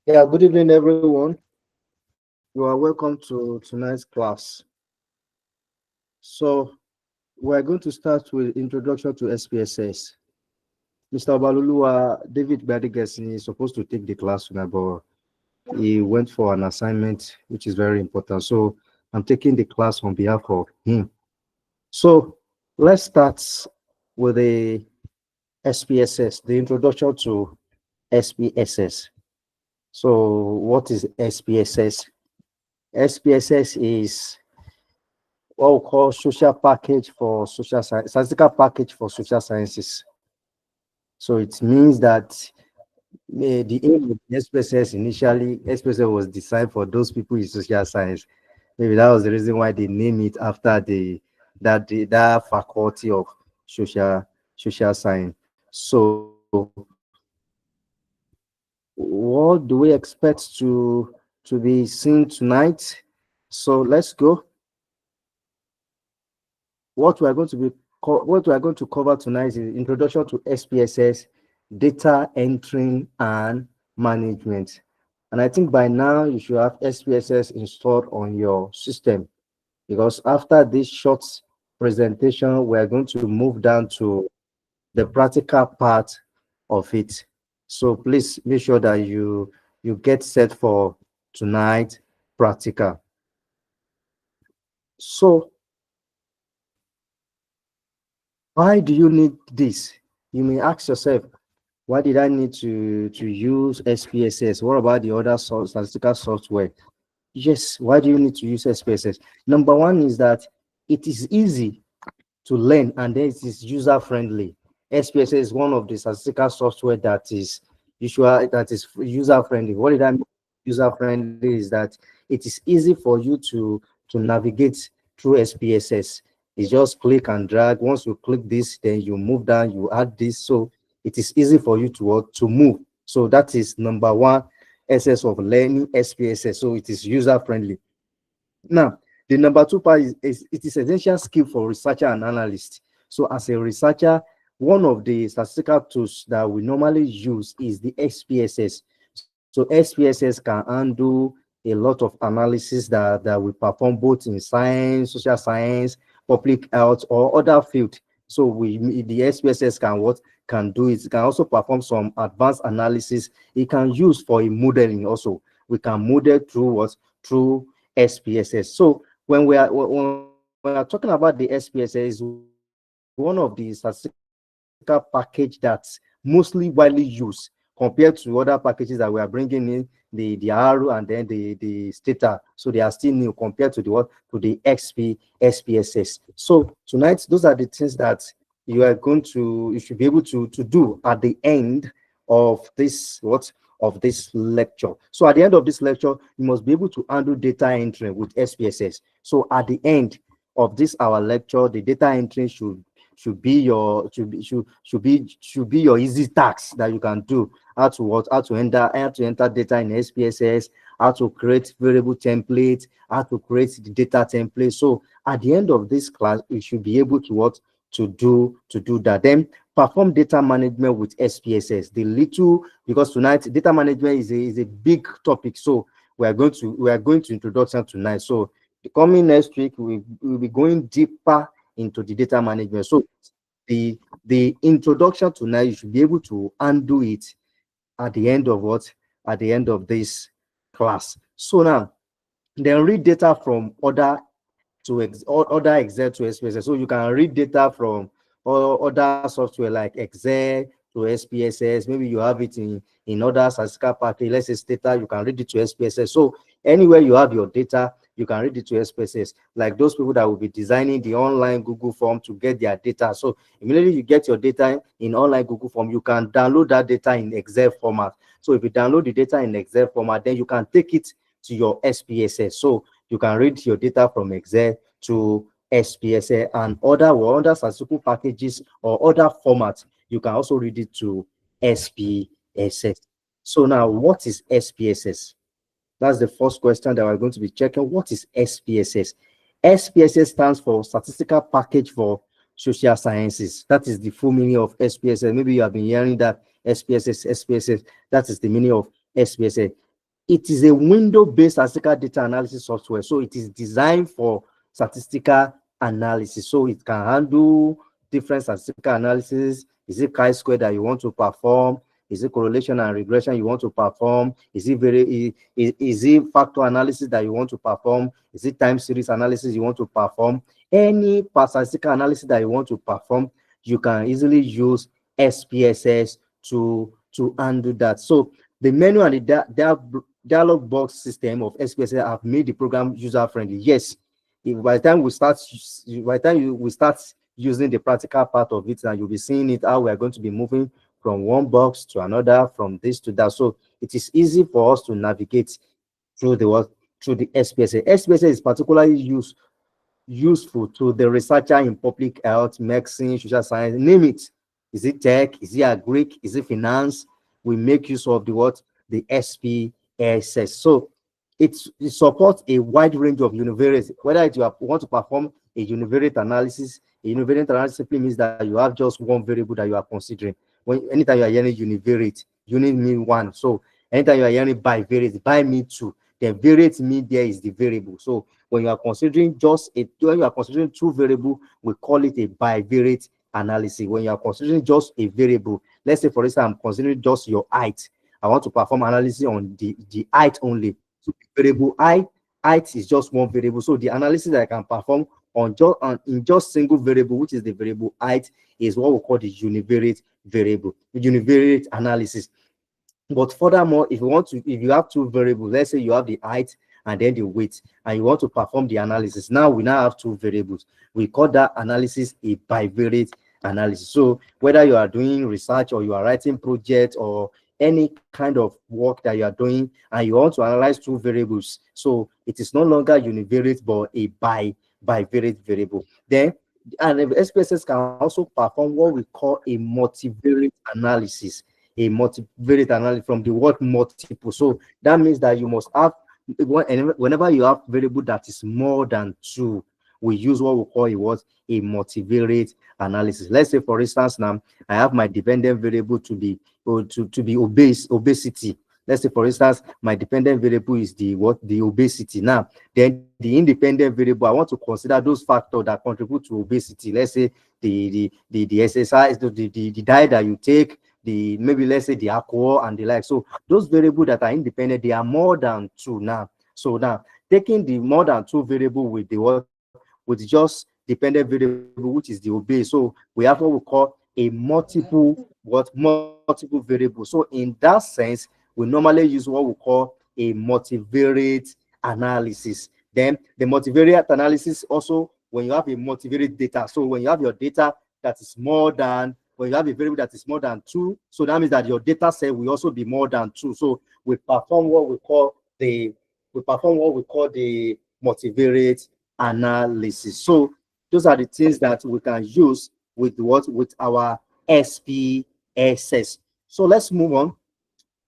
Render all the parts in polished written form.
Yeah, good evening, everyone. You are welcome to tonight's class. So, we're going to start with introduction to SPSS. Mr. Obaluluwa, David Badigas is supposed to take the class tonight, but he went for an assignment, which is very important. So, I'm taking the class on behalf of him. So, let's start with the SPSS, the introduction to SPSS. So, what is SPSS? SPSS is what we call social package for social science, statistical package for social sciences. So it means that the aim of the SPSS initially, SPSS was designed for those people in social science. Maybe that was the reason why they name it after that faculty of social science. So what do we expect to be seen tonight? So let's go. What we are going to be what we are going to cover tonight is introduction to SPSS, data entering and management. And I think by now you should have SPSS installed on your system, because after this short presentation, we are going to move down to the practical part of it. So please make sure that you get set for tonight practical. So why do you need this? You may ask yourself, why did I need to use SPSS? What about the other statistical software? Yes, why do you need to use SPSS? Number one is that it is easy to learn and then it is user friendly. SPSS is one of the statistical software that is user friendly. What did I mean user friendly is that it is easy for you to navigate through SPSS. It's just click and drag. Once you click this, then you move down, you add this. So it is easy for you to move. So that is number one essence of learning SPSS. So it is user friendly. Now, the number two part is it is essential skill for researcher and analyst. So as a researcher, one of the statistical tools that we normally use is the SPSS. So SPSS can handle a lot of analysis that we perform both in science, social science, public health, or other field. So the SPSS can do it. It can also perform some advanced analysis. It can use for a modeling also. We can model through what? Through SPSS. So when we are talking about the SPSS, is one of the statistical package that's mostly widely used compared to other packages that we are bringing in, the R and then the Stata. So they are still new compared to to the SPSS. So tonight, those are the things that you should be able to do at the end of this lecture. So at the end of this lecture, you must be able to handle data entry with SPSS. So at the end of this our lecture, the data entry should be your easy task that you can do. How to enter data in SPSS, how to create variable templates, how to create the data template. So at the end of this class, you should be able to do that. Then perform data management with SPSS. Because tonight data management is a big topic. So we are going to introduction tonight. So the coming next week we'll be going deeper into the data management. So the introduction tonight, you should be able to undo it at the end of at the end of this class. So now then read data from other Excel to SPSS. So you can read data from other software like Excel to SPSS. Maybe you have it in other statistical package. Let's say Stata, you can read it to SPSS. So anywhere you have your data, you can read it to SPSS. Like those people that will be designing the online Google form to get their data. So immediately you get your data in online Google form, you can download that data in Excel format. So if you download the data in Excel format, then you can take it to your SPSS. So you can read your data from Excel to SPSS and other statistical packages or other formats. You can also read it to SPSS. So now, what is SPSS? That's the first question that we're going to be checking. What is SPSS? SPSS stands for Statistical Package for Social Sciences. That is the full meaning of SPSS. Maybe you have been hearing that SPSS. That is the meaning of SPSS. It is a window-based statistical data analysis software. So it is designed for statistical analysis. So it can handle different statistical analysis. Is it chi-square that you want to perform? Is it correlation and regression you want to perform? Is it factor analysis that you want to perform? Is it time series analysis you want to perform? Any statistical analysis that you want to perform, you can easily use SPSS to handle that. So the menu and the dialog box system of SPSS have made the program user friendly. Yes, by the time we start using the practical part of it, and you'll be seeing it how we are going to be moving from one box to another, from this to that. So it is easy for us to navigate through the SPSS. SPSS is particularly useful to the researcher in public health, medicine, social science, name it. Is it tech? Is it agric? Is it finance? We make use of the SPSS. So it supports a wide range of univariates. Whether you want to perform a univariate analysis, a univariate analysis simply means that you have just one variable that you are considering. Anytime you are hearing univariate, unit mean one. So anytime you are hearing bivariate, bi mean two. Then variate mean there is the variable. So when you are considering two variables, we call it a bivariate analysis. When you are considering just a variable, let's say for instance, I'm considering just your height. I want to perform analysis on the height only. So the variable height is just one variable. So the analysis that I can perform in just single variable, which is the variable height, is what we call the univariate variable, the univariate analysis. But furthermore, if you have two variables, let's say you have the height and then the weight, and you want to perform the analysis, now we now have two variables. We call that analysis a bivariate analysis. So whether you are doing research or you are writing project or any kind of work that you are doing and you want to analyze two variables, so it is no longer univariate but a bivariate variable. Then and SPSS can also perform what we call a multivariate analysis. A multivariate analysis from the word multiple. So that means that you must have, whenever you have variable that is more than two, we use what we call a multivariate analysis. Let's say, for instance, now I have my dependent variable to be obesity. Let's say, for instance, my dependent variable is the obesity. Now, then the independent variable, I want to consider those factors that contribute to obesity. Let's say the exercise, the diet that you take, maybe let's say the alcohol and the like. So those variables that are independent, they are more than two now. So now taking the more than two variable with with just dependent variable, which is the obey. So we have what we call a multiple variable. So in that sense, we normally use what we call a multivariate analysis. Then the multivariate analysis also, when you have a multivariate data, so when you have your data that is more than, when you have a variable that is more than two, so that means that your data set will also be more than two. So we perform what we call the multivariate analysis. So those are the things that we can use with our SPSS. So let's move on.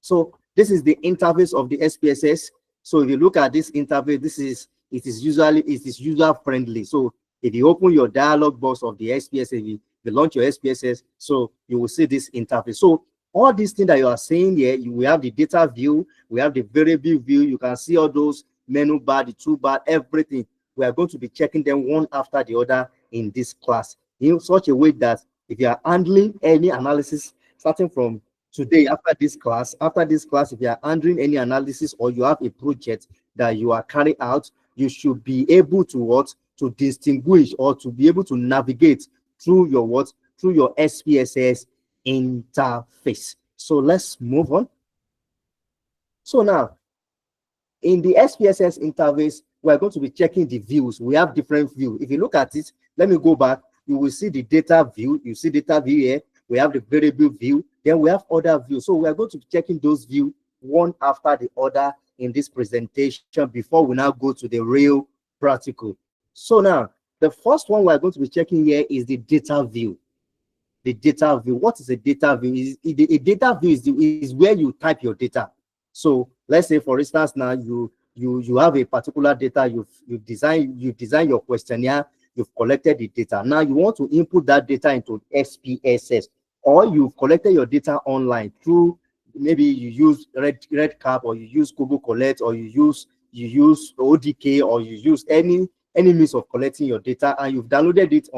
So this is the interface of the SPSS. So if you look at this interface, it is user friendly. So if you open your dialog box of the SPSS, if you launch your SPSS, so you will see this interface. So all these things that you are seeing here, we have the data view, we have the variable view. You can see all those menu bar, the toolbar, everything. We are going to be checking them one after the other in this class in such a way that if you are handling any analysis starting from today, after this class, if you are handling any analysis or you have a project that you are carrying out, you should be able to distinguish or to be able to navigate through your SPSS interface. So let's move on. So now in the SPSS interface, we're going to be checking the views. We have different views. If you look at it, let me go back. You will see the data view. You see data view here. We have the variable view. Then we have other views. So we are going to be checking those views one after the other in this presentation before we now go to the real practical. So now, the first one we're going to be checking here is the data view. The data view. What is a data view? A data view is where you type your data. So let's say, for instance, now you have a particular data, you've designed your questionnaire, you've collected the data. Now you want to input that data into SPSS, or you've collected your data online through maybe you use red cap, or you use Kobo Collect, or you use ODK, or you use any means of collecting your data, and you've downloaded it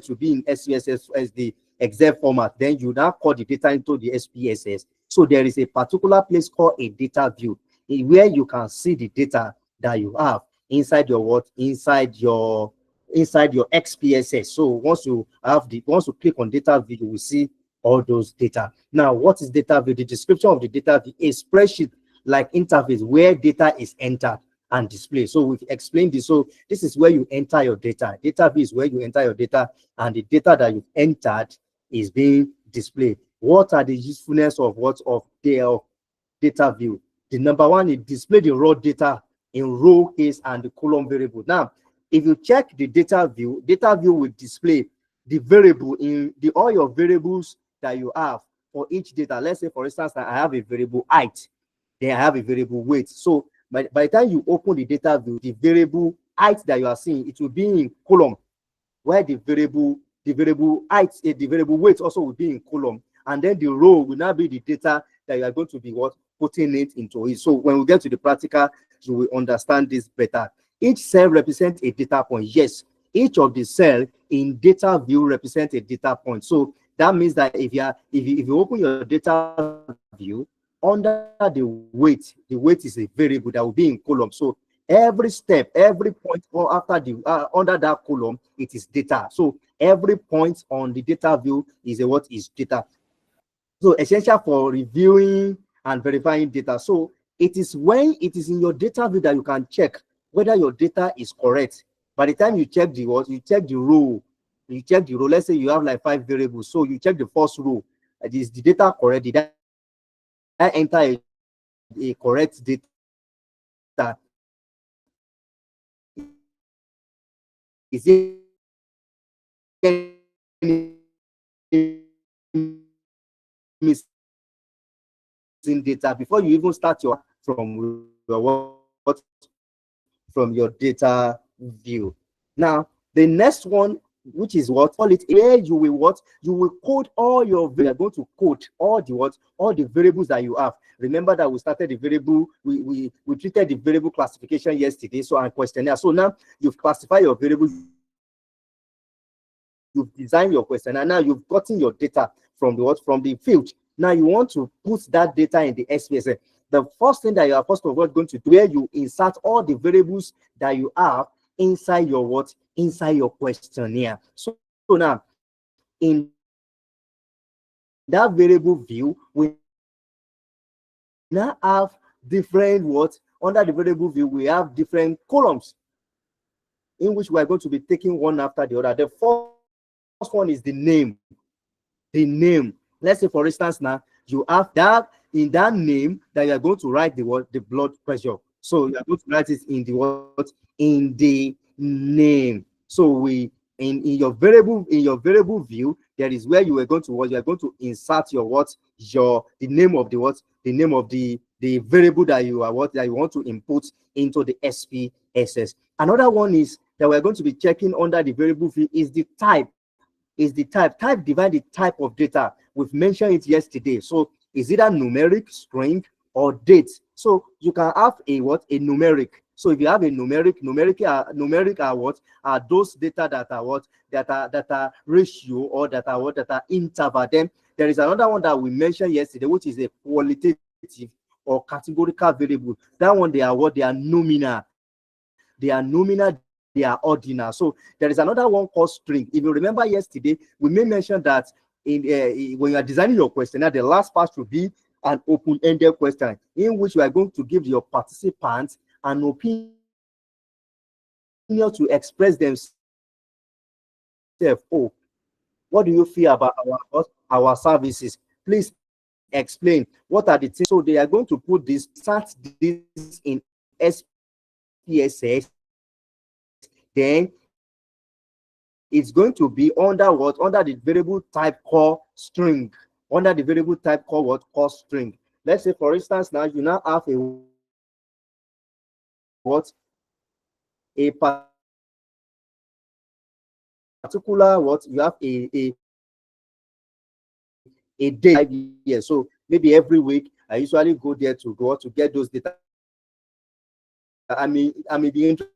to be in SPSS as the Excel format. Then you now call the data into the SPSS. So there is a particular place called a data view, where you can see the data that you have inside your what inside your XPSS. So once you click on data view, you will see all those data. Now, what is data view? The description of the data view is spreadsheet like interface where data is entered and displayed. So we've explained this. So this is where you enter your data. Data view is where you enter your data, and the data that you've entered is being displayed. What are the usefulness of data view? The number one is display the raw data in row, case, and the column variable. Now, if you check the data view will display the variable in the all your variables that you have for each data. Let's say, for instance, that I have a variable height, then I have a variable weight. So by the time you open the data view, the variable height that you are seeing, it will be in column, where the variable height, the variable weight also will be in column, and then the row will now be the data that you are going to be putting it into it. So when we get to the practical, you will understand this better. Each cell represents a data point. Yes, each of the cell in data view represents a data point. So that means that if you open your data view, under the weight is a variable that will be in column. So every step, every point, or after the under that column, it is data. So every point on the data view is a what is data. So essential for reviewing and verifying data. So it is when it is in your data view that you can check whether your data is correct. By the time you check you check the row, Let's say you have like 5 variables. So you check the first row. Is the data correct? Did I enter a correct data? Is there any data before you even start your from your data view. Now, the next one, which is what call it, where you will code all your you are going to code all the variables that you have. Remember that we started the variable, we treated the variable classification yesterday, so and questionnaire. So now you've classified your variable, you've designed your questionnaire, now you've gotten your data from the field. Now you want to put that data in the SPSS. The first thing that you are first of all going to do, where you insert all the variables that you have inside inside your questionnaire. So now in that variable view, we now have different under the variable view, we have different columns, in which we are going to be taking one after the other. The first one is the name. Let's say, for instance, now you have that in that name that you are going to write the blood pressure. So you are going to write it in in the name. So in your variable view, there is where you are going to insert your the name of the name of the variable that you want to input into the SPSS. Another one is that we're going to be checking under the variable view is the type. Type divide the type of data. We've mentioned it yesterday. So is either numeric, string, or date. So you can have a numeric. So if you have a numeric are what are those data that are that are ratio, or that are interval. Then there is another one that we mentioned yesterday, which is a qualitative or categorical variable. That one, they are nominal. They are ordinal. So there is another one called string. If you remember yesterday, we may mention that when you are designing your questionnaire, the last part should be an open-ended question in which you are going to give your participants an opinion to express themselves. Oh, what do you feel about our services? Please explain. What are the things? So they are going to put this, start this in SPSS. Then it's going to be under under the variable type called string. Under the variable type called string. Let's say, for instance, now you now have a particular you have a date 5 years. So you now have a date maybe every week I usually go there to go to get those data. I may be interested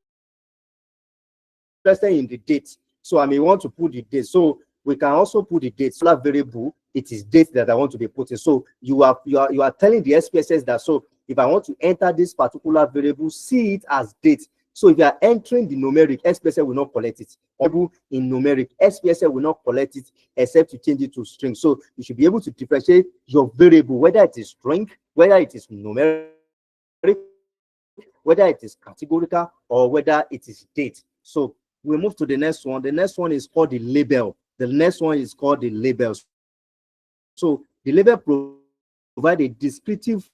in the date, so I may want to put the date. So we can also put the date. So it's particular variable, it is date that I want to be putting. So you are telling the SPSS that, so if I want to enter this particular variable, see it as date. So if you are entering the numeric, SPSS will not collect it. In numeric, SPSS will not collect it except to change it to string. So you should be able to differentiate your variable, whether it is string, whether it is numeric, whether it is categorical, or whether it is date. So we move to the next one. The next one is called the label. The next one is called the label. So the label provide a descriptive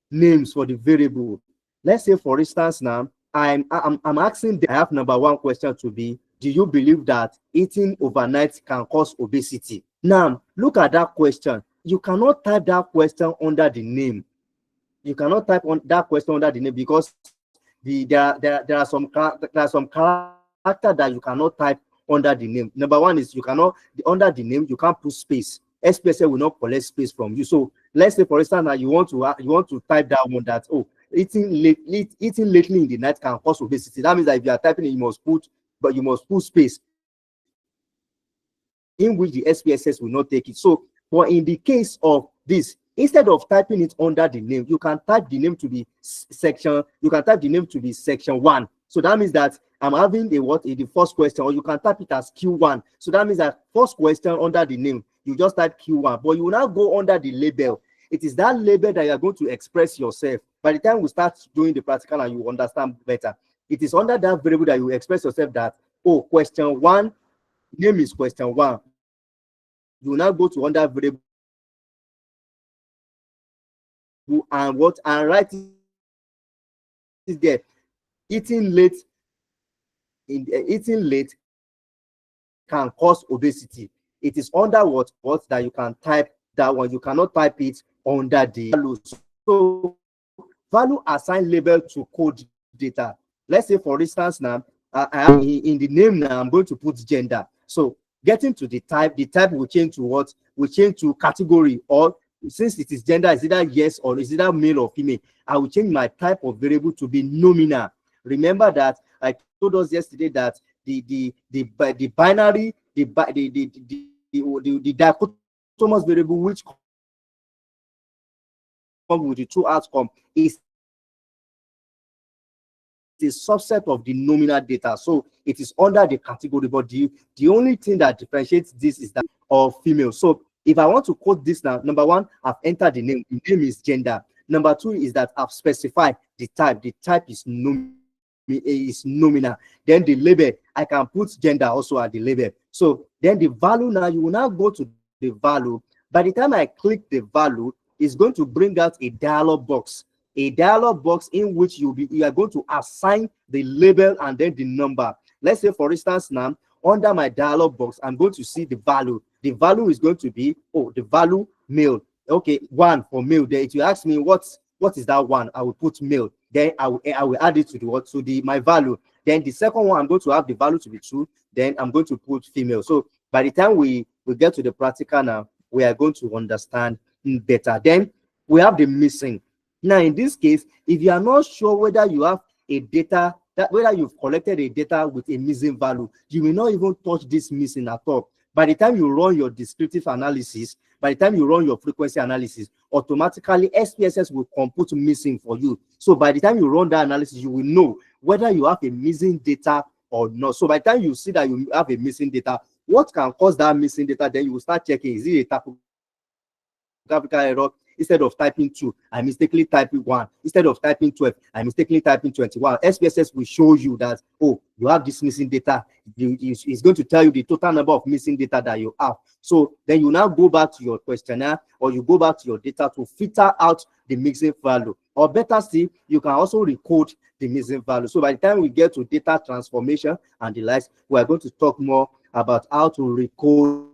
names for the variable. Let's say, for instance, now I'm asking them, I have number one question to be, do you believe that eating overnight can cause obesity? Now, look at that question. You cannot type that question under the name. You cannot type on that question under the name because there are some character that you cannot type under the name. Number one is you cannot under the name you can't put space. SPSS will not collect space from you. So let's say, for instance, now you want to type that one that, oh, eating lately in the night can cause obesity. That means that if you are typing it, you must put space in which the SPSS will not take it. So, but in the case of this, instead of typing it under the name, you can type the name to be section. You can type the name to be section 1. So that means that I'm having the first question, or you can type it as Q1. So that means that first question under the name, you just type Q1, but you will now go under the label. It is that label that you are going to express yourself. By the time we start doing the practical and you understand better, it is under that variable that you express yourself that, oh, question 1, name is question 1. You will now go to under variable and write it there. Eating late can cause obesity. It is under what that you can type that one. You cannot type it under the value. So value assign label to code data. Let's say, for instance, now in the name now I'm going to put gender. So getting to the type will change to what? Will change to category, or since it is gender, is either yes or is either male or female. I will change my type of variable to be nominal. Remember that I told us yesterday that the binary, the dichotomous variable which comes with the true outcome is a subset of the nominal data. So it is under the category, but the only thing that differentiates this is that of female. So if I want to code this now, number one, I've entered the name. The name is gender. Number two is that I've specified the type. The type is nominal. Then the label, I can put gender also at the label. So then the value, now you will now go to the value. By the time I click the value, it's going to bring out a dialog box in which you are going to assign the label and then the number. Let's say, for instance, now under my dialog box, I'm going to see the value. The value is going to be, oh, the value male. Okay, 1 for male. Then if you ask me what is that 1, I will put male. Then I will add it to my value. Then the second one, I'm going to have the value to be true. Then I'm going to put female. So by the time we get to the practical now, we are going to understand better. Then we have the missing. Now, in this case, if you are not sure whether you have a data, whether you've collected a data with a missing value, you will not even touch this missing at all. By the time you run your descriptive analysis, by the time you run your frequency analysis, automatically SPSS will compute missing for you. So by the time you run that analysis, you will know whether you have a missing data or not. So by the time you see that you have a missing data, what can cause that missing data? Then you will start checking, is it a typographical error? Instead of typing 2, I mistakenly typing 1. Instead of typing 12, I mistakenly typing 21. SPSS will show you that, oh, you have this missing data. It's going to tell you the total number of missing data that you have. So then you now go back to your questionnaire, or you go back to your data to filter out the missing value. Or better still, you can also recode the missing value. So by the time we get to data transformation and the likes, we are going to talk more about how to recode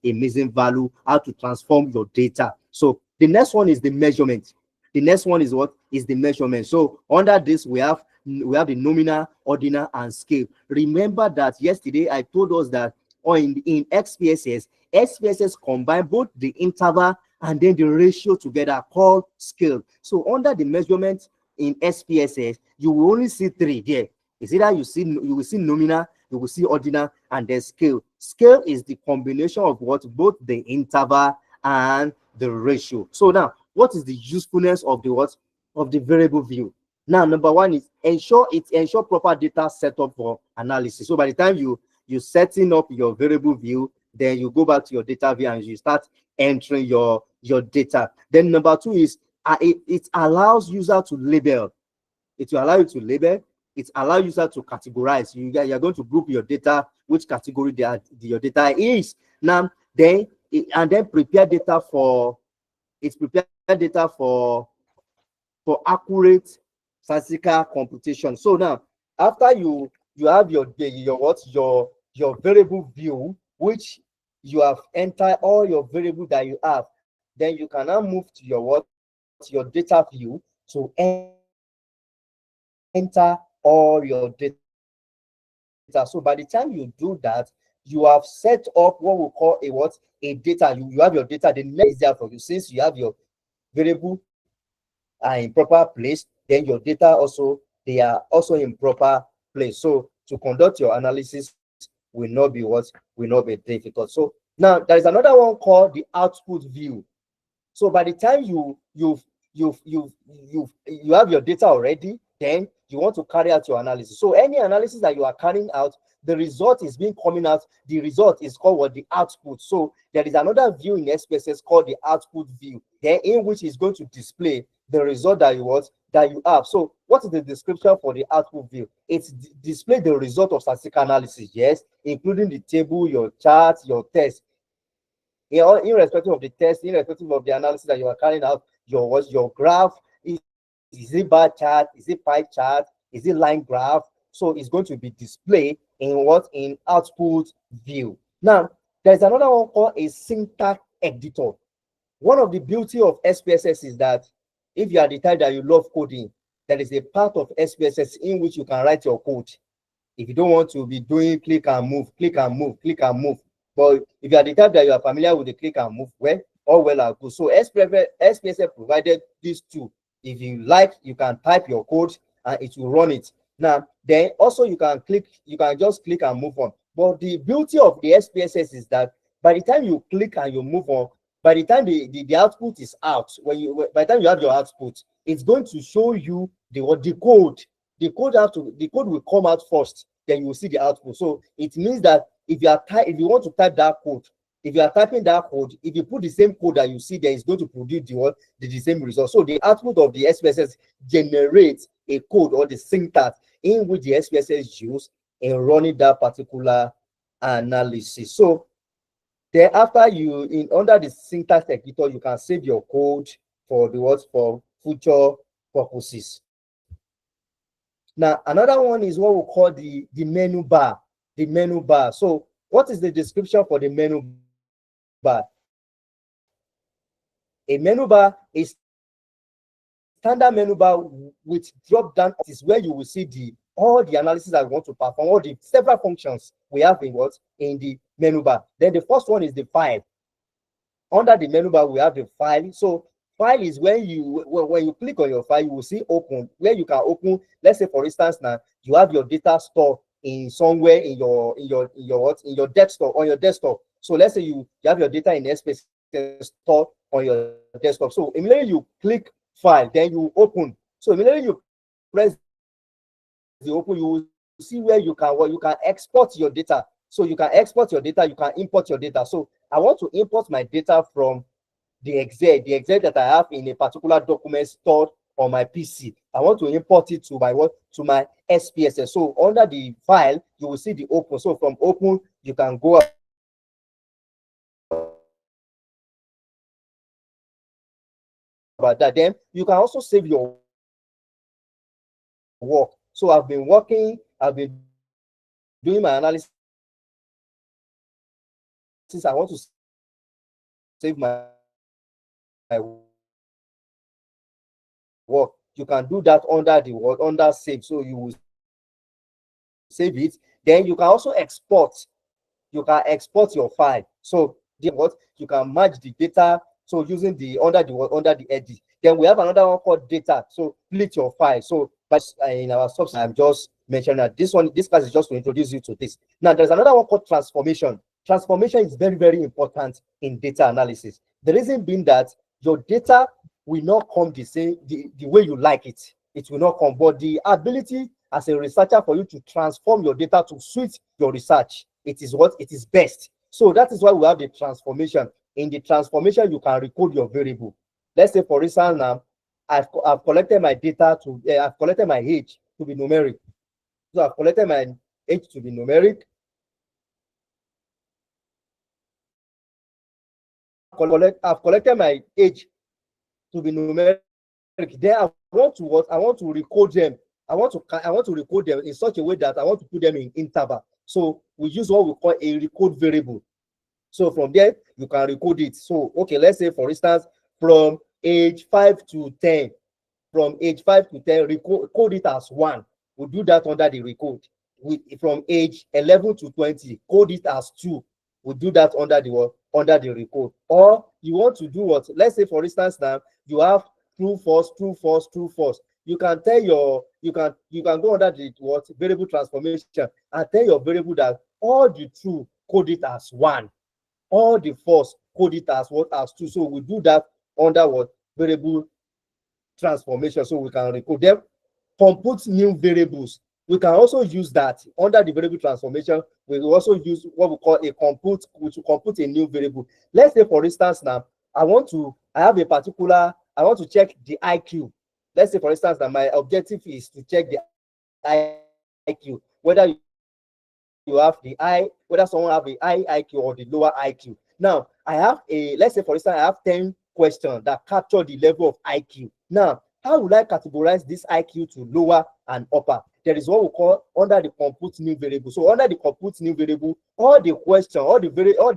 a missing value, how to transform your data. So the next one is the measurement. The next one is what? Is the measurement. So under this, we have the nominal, ordinal, and scale. Remember that yesterday I told us that in XPSS, SPSS combine both the interval and then the ratio together called scale. So under the measurement in SPSS, you will only see three there. It's either you will see nominal, you will see ordinal, and then scale. Scale is the combination of what both the interval and the ratio. So now, what is the usefulness of the what of the variable view? Now, number one is ensure proper data setup for analysis. So by the time you setting up your variable view, then you go back to your data view and you start entering your data. Then number two is it allows user to label. It will allow you to label. It allows user to categorize. You're going to group your data, which category your data is. Now, and then prepare data for accurate statistical computation. So now, after you have your variable view, which you have entered all your variable that you have, then you can now move to your data view to enter all your data. So by the time you do that, you have set up what we call a data. You have your data. The next is there for you, since you have your variable are in proper place, then your data also they are also in proper place. So to conduct your analysis will not be difficult. So now there is another one called the output view. So by the time you have your data already, then you want to carry out your analysis. So any analysis that you are carrying out, the result is being coming out. The result is called what the output. So there is another view in SPSS called the output view, then in which is going to display the result that you have. So what is the description for the output view? It's display the result of statistical analysis, yes, including the table, your chart, your test. Irrespective of the test, irrespective of the analysis that you are carrying out, your graph is it bar chart, is it pie chart, is it line graph? So it's going to be displayed in output view. Now, there's another one called a syntax editor. One of the beauty of SPSS is that if you are the type that you love coding, there is a part of SPSS in which you can write your code. If you don't want to be doing click and move, click and move, click and move. But if you are the type that you are familiar with the click and move, well, all well and good. So SPSS provided these two. If you like, you can type your code and it will run it. Now, then also you can just click and move on. But the beauty of the SPSS is that by the time you click and you move on, by the time the output is out, by the time you have your output, it's going to show you the code. The code will come out first, then you will see the output. So it means that if you want to type that code, if you are typing that code, if you put the same code that you see there, it's going to produce the same result. So the output of the SPSS generates a code or the syntax in which the SPSS use in running that particular analysis. So then after under the syntax editor, you can save your code for future purposes. Now, another one is what we call the menu bar. The menu bar. So what is the description for the menu bar? A menu bar is standard menu bar with drop down is where you will see all the analysis that we want to perform, all the several functions we have in the menu bar. Then the first one is the file. Under the menu bar, we have the file. So file is when you click on your file, you will see open, where you can open. Let's say, for instance, now you have your data stored in somewhere in your desktop, on your desktop. So let's say you have your data in SPSS stored on your desktop. So immediately you click file, then you open. So immediately you press the open, you will see where you can export your data. So you can export your data, you can import your data. So I want to import my data from the Excel that I have in a particular document stored on my PC. I want to import it to my SPSS. So under the file, you will see the open. So from open, you can go about that. Then you can also save your work. So I've been doing my analysis. I want to save my work. You can do that under save. So you will save it. Then you can also export. You can export your file. So what you can match the data. So using the under the edit. Then we have another one called data. So split your file. So but in our subset, I'm just mentioning that this class is just to introduce you to this. Now there's another one called transformation. Transformation is very, very important in data analysis. The reason being that your data will not come the way you like it. It will not come, but the ability as a researcher for you to transform your data to suit your research, it is best. So that is why we have the transformation. In the transformation, you can recode your variable. Let's say, for instance, now I've collected my data I've collected my age to be numeric. So I've collected my age to be numeric. I've collected my age to be numeric. Then I want to recode them. I want to recode them in such a way that I want to put them in interval. So we use what we call a recode variable. So from there, you can recode it. So, okay, let's say, for instance, from age 5 to 10, from age 5 to 10, code it as 1. We'll do that under the recode. From age 11 to 20, code it as 2. We'll do that under the recode. Or you want to do what? Let's say, for instance, now you have true, false, true, false, true, false. You can tell you can go under the variable transformation and tell your variable that all the true code it as 1, all the false code it as as 2. So we do that under variable transformation. So we can recode them, compute new variables. We can also use that under the variable transformation. We will also use what we call a compute, which will compute a new variable. Let's say, for instance, now I want to check the IQ. Let's say, for instance, that my objective is to check the IQ, whether you have whether someone have the high IQ or the lower IQ. Now, let's say, for instance, I have 10 questions that capture the level of IQ. Now, how would I categorize this IQ to lower and upper? There is what we call under the compute new variable. So under the compute new variable, all the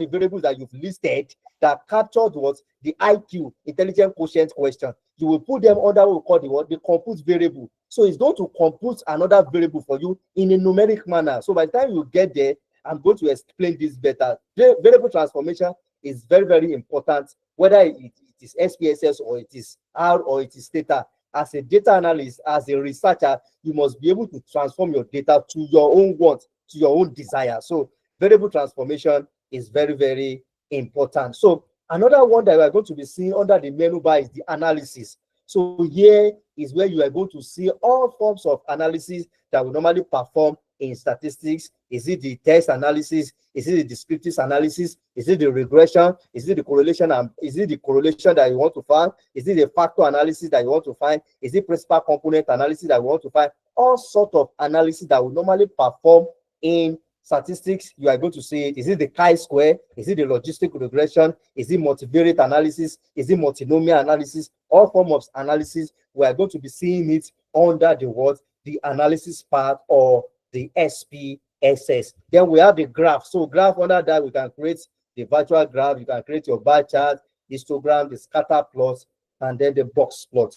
variables that you've listed that captured the IQ, intelligent quotient question, you will put them under what we call the compute variable. So it's going to compute another variable for you in a numeric manner. So by the time you get there, I'm going to explain this better. Variable transformation is very, very important, whether it is SPSS or it is R or it is data. As a data analyst, as a researcher, you must be able to transform your data to your own want, to your own desire. So variable transformation is very, very important. So another one that we are going to be seeing under the menu bar is the analysis. So here is where you are going to see all forms of analysis that we normally perform in statistics. Is it the text analysis? Is it the descriptive analysis? Is it the regression? Is it the correlation? Is it the correlation that you want to find? Is it the factor analysis that you want to find? Is it principal component analysis that you want to find? All sorts of analysis that we normally perform in statistics. You are going to see it. Is it the chi-square? Is it the logistic regression? Is it multivariate analysis? Is it multinomial analysis? All forms of analysis, we are going to be seeing it under the analysis part or the SPSS. Then we have the graph. So graph, under that we can create the virtual graph. You can create your bar chart, histogram, the scatter plot, and then the box plot.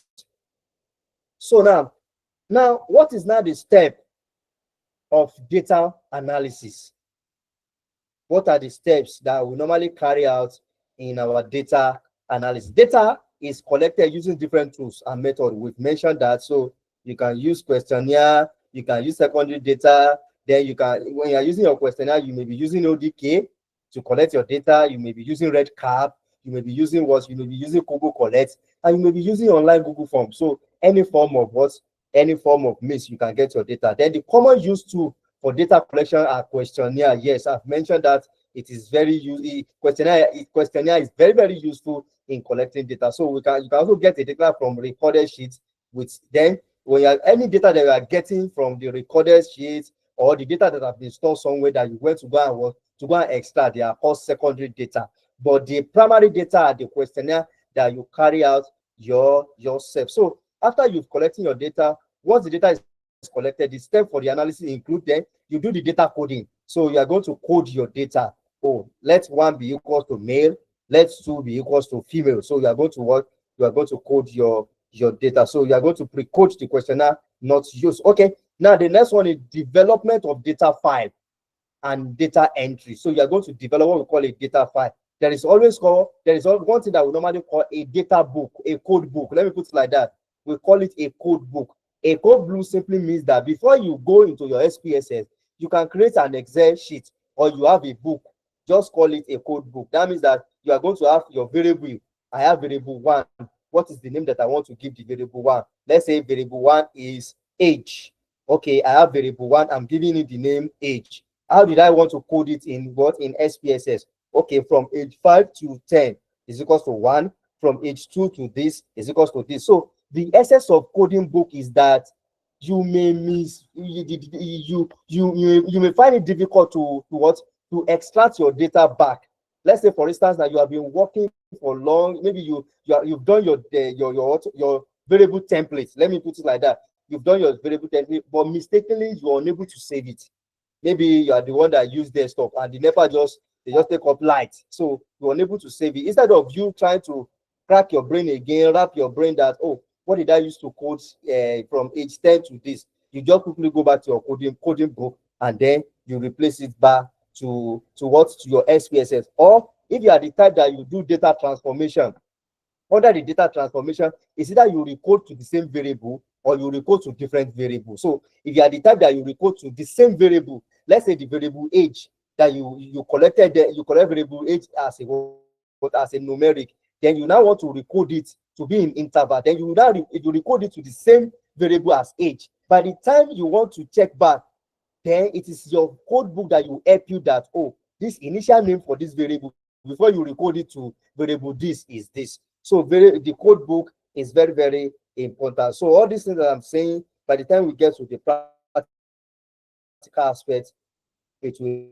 So now what is now the step of data analysis? What are the steps that we normally carry out in our data analysis? Data is collected using different tools and methods. We've mentioned that. So you can use questionnaire, you can use secondary data. Then when you're using your questionnaire, you may be using ODK to collect your data. You may be using RedCap. You may be using Google Collect, and you may be using online Google Forms. So any form of means you can get your data. Then the common use tool for data collection are questionnaire. Yes, I've mentioned that it is very useful. Questionnaire is very, very useful in collecting data. So you can also get the data from recorded sheets. When you have any data that you are getting from the recorded sheets or the data that have been stored somewhere that you went to go and extract, they are called secondary data. But the primary data are the questionnaire that you carry out yourself. So after you've collected your data, once the data is collected, the step for the analysis include then you do the data coding. So you are going to code your data. Oh, let 1 be equal to male, let 2 be equals to female. So you are going to code your data. So you are going to pre-code the questionnaire, not use. Okay. Now the next one is development of data file and data entry. So you are going to develop what we call a data file. there is one thing that we normally call a data book, a code book. Let me put it like that. We call it a code book. A code book simply means that before you go into your SPSS, you can create an Excel sheet or you have a book. Just call it a code book. That means that you are going to have your variable. I have variable one. What is the name that I want to give the variable one? Let's say variable one is age. Okay, I have variable one. I'm giving it the name age. How did I want to code it in what? In SPSS. Okay, from age 5 to 10 is equals to 1. From age 2 to this is equals to this. So the essence of coding book is that you may miss you may find it difficult to what, to extract your data back. Let's say, for instance, that you have been working for long, maybe you've done your variable templates. Let me put it like that. You've done your variable template, but mistakenly you are unable to save it. Maybe you are the one that used desktop and the NEPA they just take up light, so you're unable to save it. Instead of you trying to crack your brain again, wrap your brain that, oh, what did I use to code from age 10 to this? You just quickly go back to your coding book and then you replace it back to your SPSS. Or if you are the type that you do data transformation, under the data transformation, is either you recode to the same variable or you recode to different variables. So if you are the type that you recode to the same variable, let's say the variable age that you collected, you collect variable age as a numeric, then you now want to recode it to be in interval. Then you now you recode it to the same variable as age. By the time you want to check back, then it is your code book that will help you that, oh, this initial name for this variable before you recode it to variable this is this. So the code book is very, very important. So all these things that I'm saying, by the time we get to the practical aspect, it will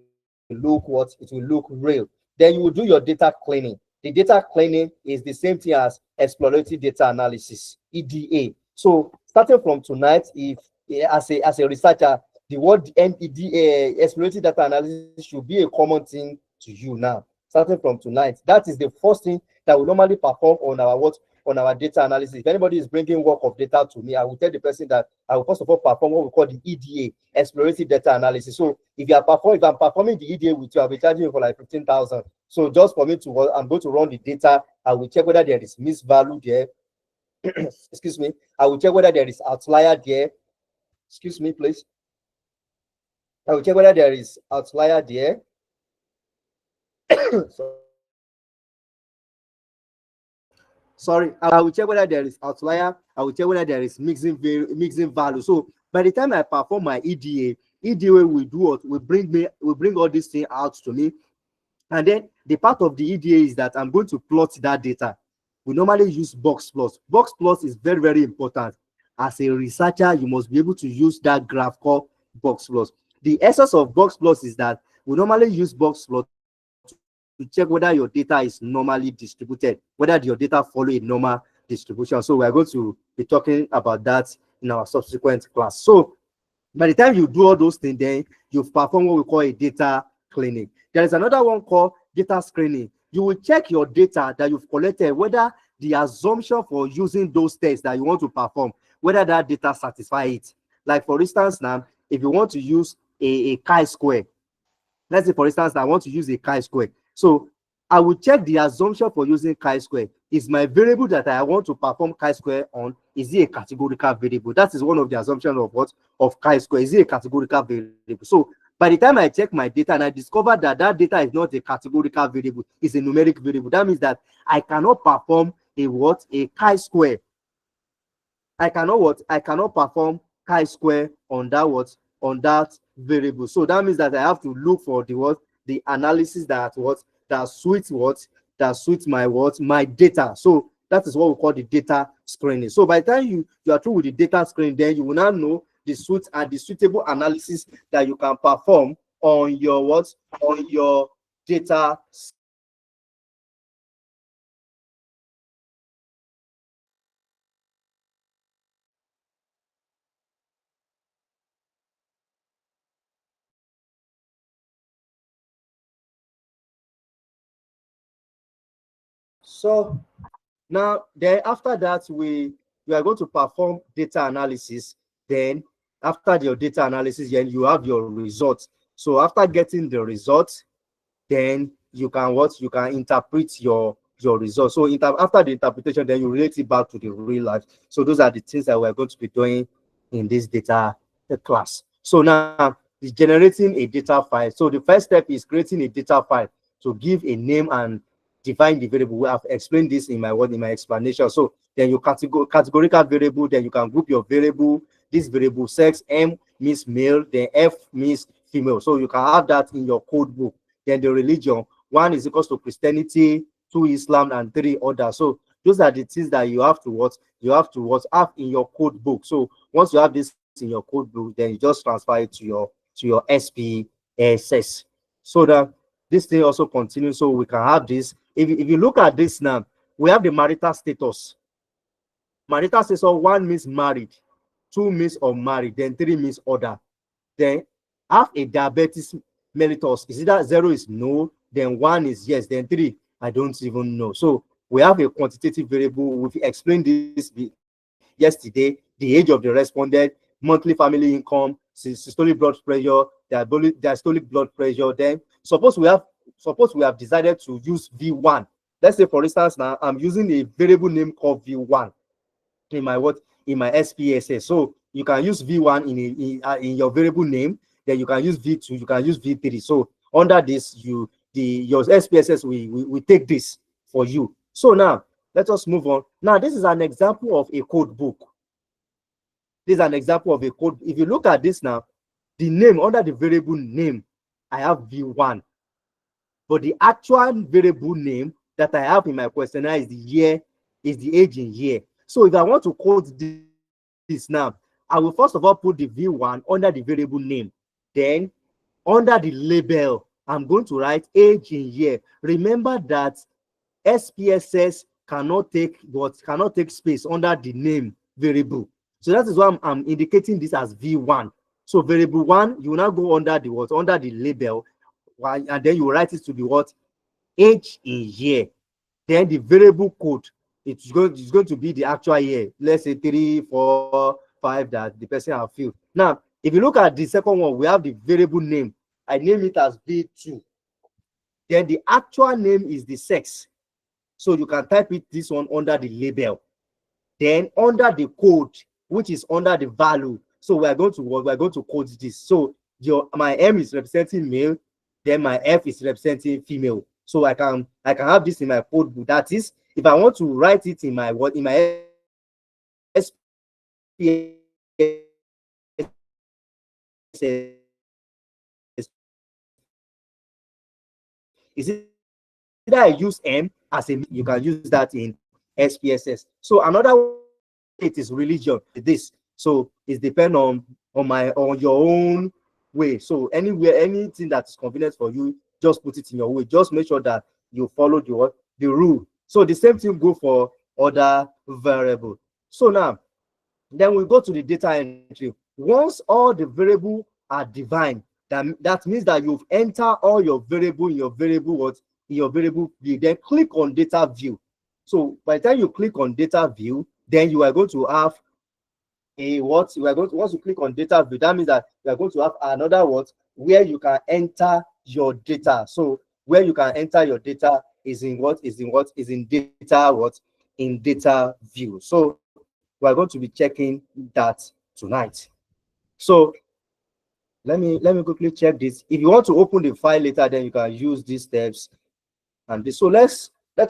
look what? It will look real. Then you will do your data cleaning. The data cleaning is the same thing as exploratory data analysis, EDA. So starting from tonight, if as a researcher, the word EDA, exploratory data analysis, should be a common thing to you now. Starting from tonight, that is the first thing that we normally perform on our data analysis. If anybody is bringing work of data to me, I will tell the person that I will first of all perform what we call the EDA, exploratory data analysis. So if I'm performing the EDA with you, I'll be charging you for like 15,000. So just for me to, I'm going to run the data. I will check whether there is misvalue there. Excuse me. I will check whether there is outlier there. Excuse me, please. I will check whether there is outlier there. Sorry, I will check whether there is outlier. I will check whether there is mixing value. So by the time I perform my EDA will do what? Will bring all these things out to me. And then the part of the EDA is that I'm going to plot that data. We normally use box plots. Box plots is very, very important. As a researcher, you must be able to use that graph called box plots. The essence of box plots is that we normally use box plots to check whether your data is normally distributed, whether your data follow a normal distribution. So we're going to be talking about that in our subsequent class. So by the time you do all those things, then you've performed what we call a data cleaning. There is another one called data screening. You will check your data that you've collected, whether the assumption for using those tests that you want to perform, whether that data satisfy it. Like for instance, now, if you want to use a chi-square, let's say for instance, I want to use a chi-square. So I will check the assumption for using chi-square. Is my variable that I want to perform chi-square on, is it a categorical variable? That is one of the assumptions of what? Of chi-square. Is it a categorical variable? So by the time I check my data and I discover that that data is not a categorical variable, it's a numeric variable, that means that I cannot perform a what? A chi-square. I cannot perform chi-square on that what? On that variable. So that means that I have to look for the what? The analysis that what? That suits what? That suits my what? My data. So that is what we call the data screening. So by the time you are through with the data screening, then you will now know the suitable analysis that you can perform on your what? On your data. So now, then after that, we are going to perform data analysis. Then after your data analysis, then you have your results. So after getting the results, then you can what you can interpret your results. So after the interpretation, then you relate it back to the real life. So those are the things that we're going to be doing in this data class. So now the generating a data file. So the first step is creating a data file to give a name and define the variable. We have explained this in my word in my explanation. So then you categorical variable, then you can group your variable. This variable sex, M means male, then F means female. So you can have that in your code book. Then the religion, one is equals to Christianity, two Islam, and three others. So those are the things that you have to what have in your code book. So once you have this in your code book, then you just transfer it to your SPSS. So that this thing also continues. So we can have this. If you look at this now, we have the marital status. Marital status, one means married, two means unmarried, then three means other. Then have a diabetes mellitus. Is it that zero is no, then one is yes, then three I don't even know. So we have a quantitative variable. We've explained this yesterday. The age of the respondent, monthly family income, systolic blood pressure, diastolic blood pressure. Then suppose we have decided to use V1. Let's say for instance now I'm using a variable name called V1 in my SPSS. So you can use V1 in your variable name, then you can use V2, you can use V3. So under this, your SPSS we take this for you. So now let us move on. Now this is an example of a code book. This is an example of a code. If you look at this now, the name under the variable name, I have V1, but the actual variable name that I have in my questionnaire is the year, is the age in year. So if I want to code this now, I will first of all put the V1 under the variable name. Then under the label, I'm going to write age in year. Remember that SPSS cannot take space under the name variable. So that is why I'm indicating this as V1. So variable one, you will now go under the what? Under the label, and then you write it to the what? Age in year. Then the variable code, it's going to be the actual year. Let's say 3, 4, 5 that the person have filled. Now, if you look at the second one, we have the variable name. I name it as V2. Then the actual name is the sex. So you can type it this one under the label. Then under the code, which is under the value. So we're going to code this. So my M is representing male, then my F is representing female. So I can have this in my code book. That is, if I want to write it in my SPSS, is it that I use M as a, you can use that in SPSS. So another way it is religion. This, so it's depend on your own way. So anywhere, anything that is convenient for you, just put it in your way. Just make sure that you follow the rule. So the same thing go for other variable. So now then we go to the data entry. Once all the variable are defined, that means that you've entered all your variable in your variable view. Then click on data view. So by the time you click on data view, then you are going to have a what? You are going to, once you click on data view, that means that you are going to have another what where you can enter your data. So where you can enter your data is in data in data view. So we are going to be checking that tonight. So let me quickly check this. If you want to open the file later, then you can use these steps and this. So let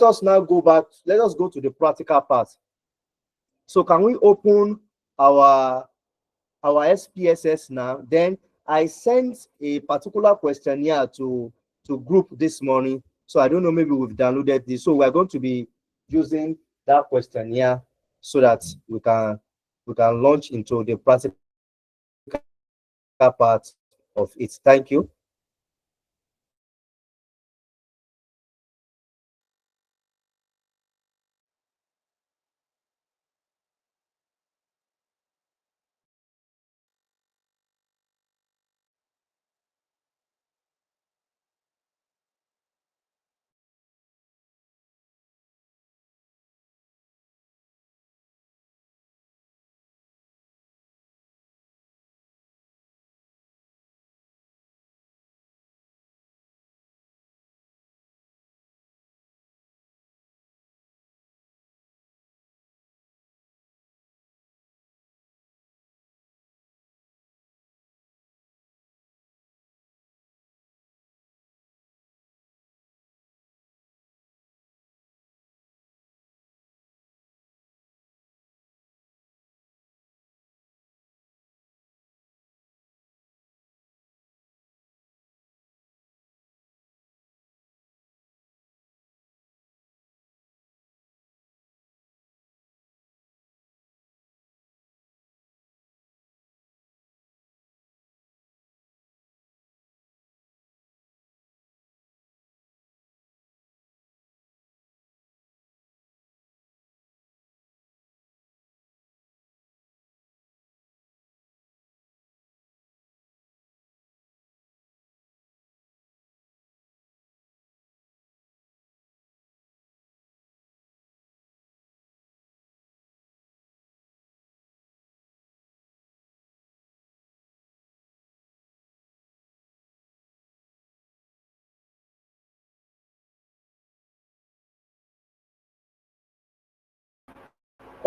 us now go back. Let us go to the practical part. So can we open our SPSS now? Then I sent a particular questionnaire to group this morning. So I don't know, maybe we've downloaded this. So we're going to be using that questionnaire so that we can launch into the practical part of it. Thank you.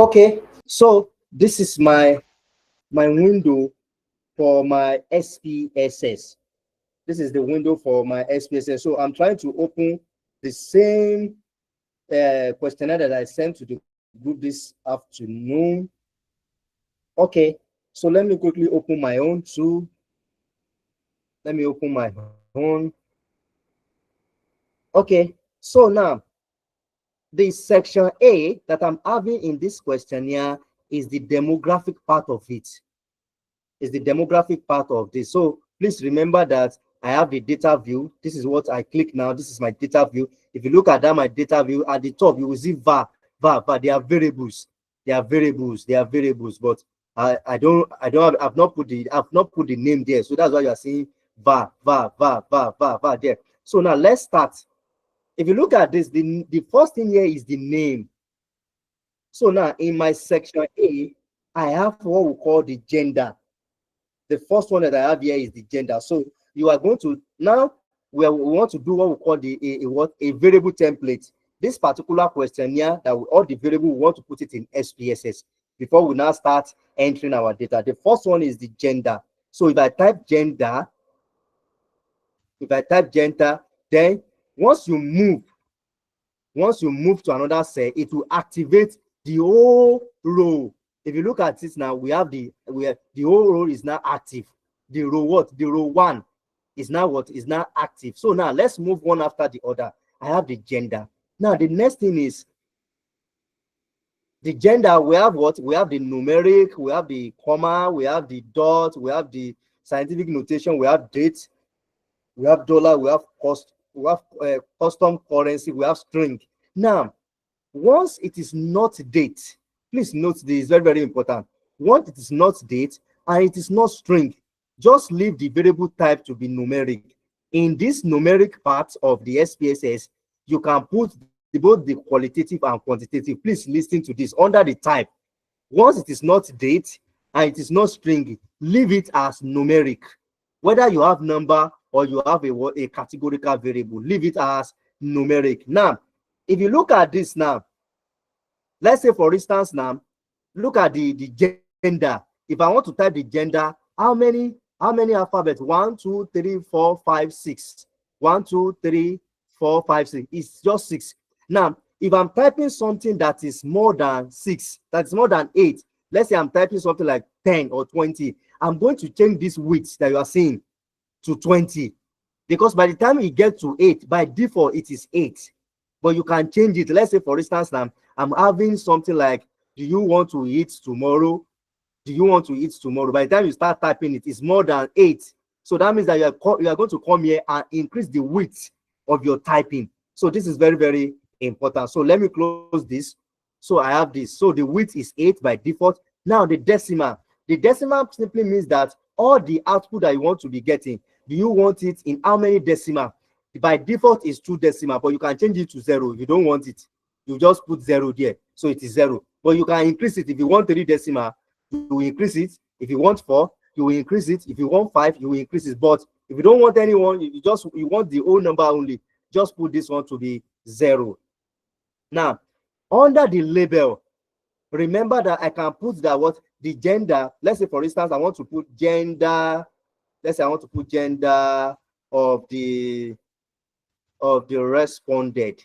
Okay, so this is my window for my SPSS. This is the window for my SPSS. So I'm trying to open the same questionnaire that I sent to the group this afternoon. Okay, so let me quickly open my own too. Let me open my own. Okay, so now the section A that I'm having in this questionnaire is the demographic part of it. Is the demographic part of this. So please remember that I have the data view. This is what I click now. This is my data view. If you look at that, my data view at the top, you will see var. They are variables. They are variables. They are variables. But I've not put the name there. So that's why you are seeing var there. So now let's start. If you look at this, the first thing here is the name. So now in my section A, I have what we call the gender. The first one that I have here is the gender. So you are going to now we want to do what we call a variable template. This particular questionnaire that all the variable we want to put it in SPSS before we now start entering our data. The first one is the gender. So if I type gender, then once you move to another cell, it will activate the whole row. If you look at this now, we have the whole row is now active. The row what? The row one is now what? Is now active. So now let's move one after the other. I have the gender. Now the next thing is the gender. We have what? We have the numeric, we have the comma, we have the dot, we have the scientific notation, we have date, we have dollar, we have cost, we have custom currency, we have string. Now, once it is not date, please note this, very, very important. Once it is not date and it is not string, just leave the variable type to be numeric. In this numeric part of the SPSS, you can put both the qualitative and quantitative. Please listen to this under the type. Once it is not date and it is not string, leave it as numeric. Whether you have number or you have a categorical variable, leave it as numeric. Now, if you look at this now, let's say for instance now, look at the gender. If I want to type the gender, how many alphabets? 1, 2, 3, 4, 5, 6. 1, 2, 3, 4, 5, 6. It's just 6. Now, if I'm typing something that is more than 6, that's more than 8, let's say I'm typing something like 10 or 20, I'm going to change this width that you are seeing to 20, because by the time you get to 8, by default it is 8, but you can change it. Let's say for instance now I'm having something like, do you want to eat tomorrow? Do you want to eat tomorrow? By the time you start typing it, it's more than 8. So that means that you are going to come here and increase the width of your typing. So this is very, very important. So let me close this. So I have this. So the width is 8 by default. Now the decimal. The decimal simply means that all the output that you want to be getting, do you want it in how many decimal? By default is 2 decimal, but you can change it to 0 if you don't want it. You just put 0 there, so it is 0. But you can increase it. If you want 3 decimal, you will increase it. If you want 4, you will increase it. If you want 5, you will increase it. But if you don't want anyone, you want the whole number only, just put this one to be 0. Now, under the label, remember that I can put that what the gender. Let's say for instance I want to put gender. Let's say I want to put gender of the responded.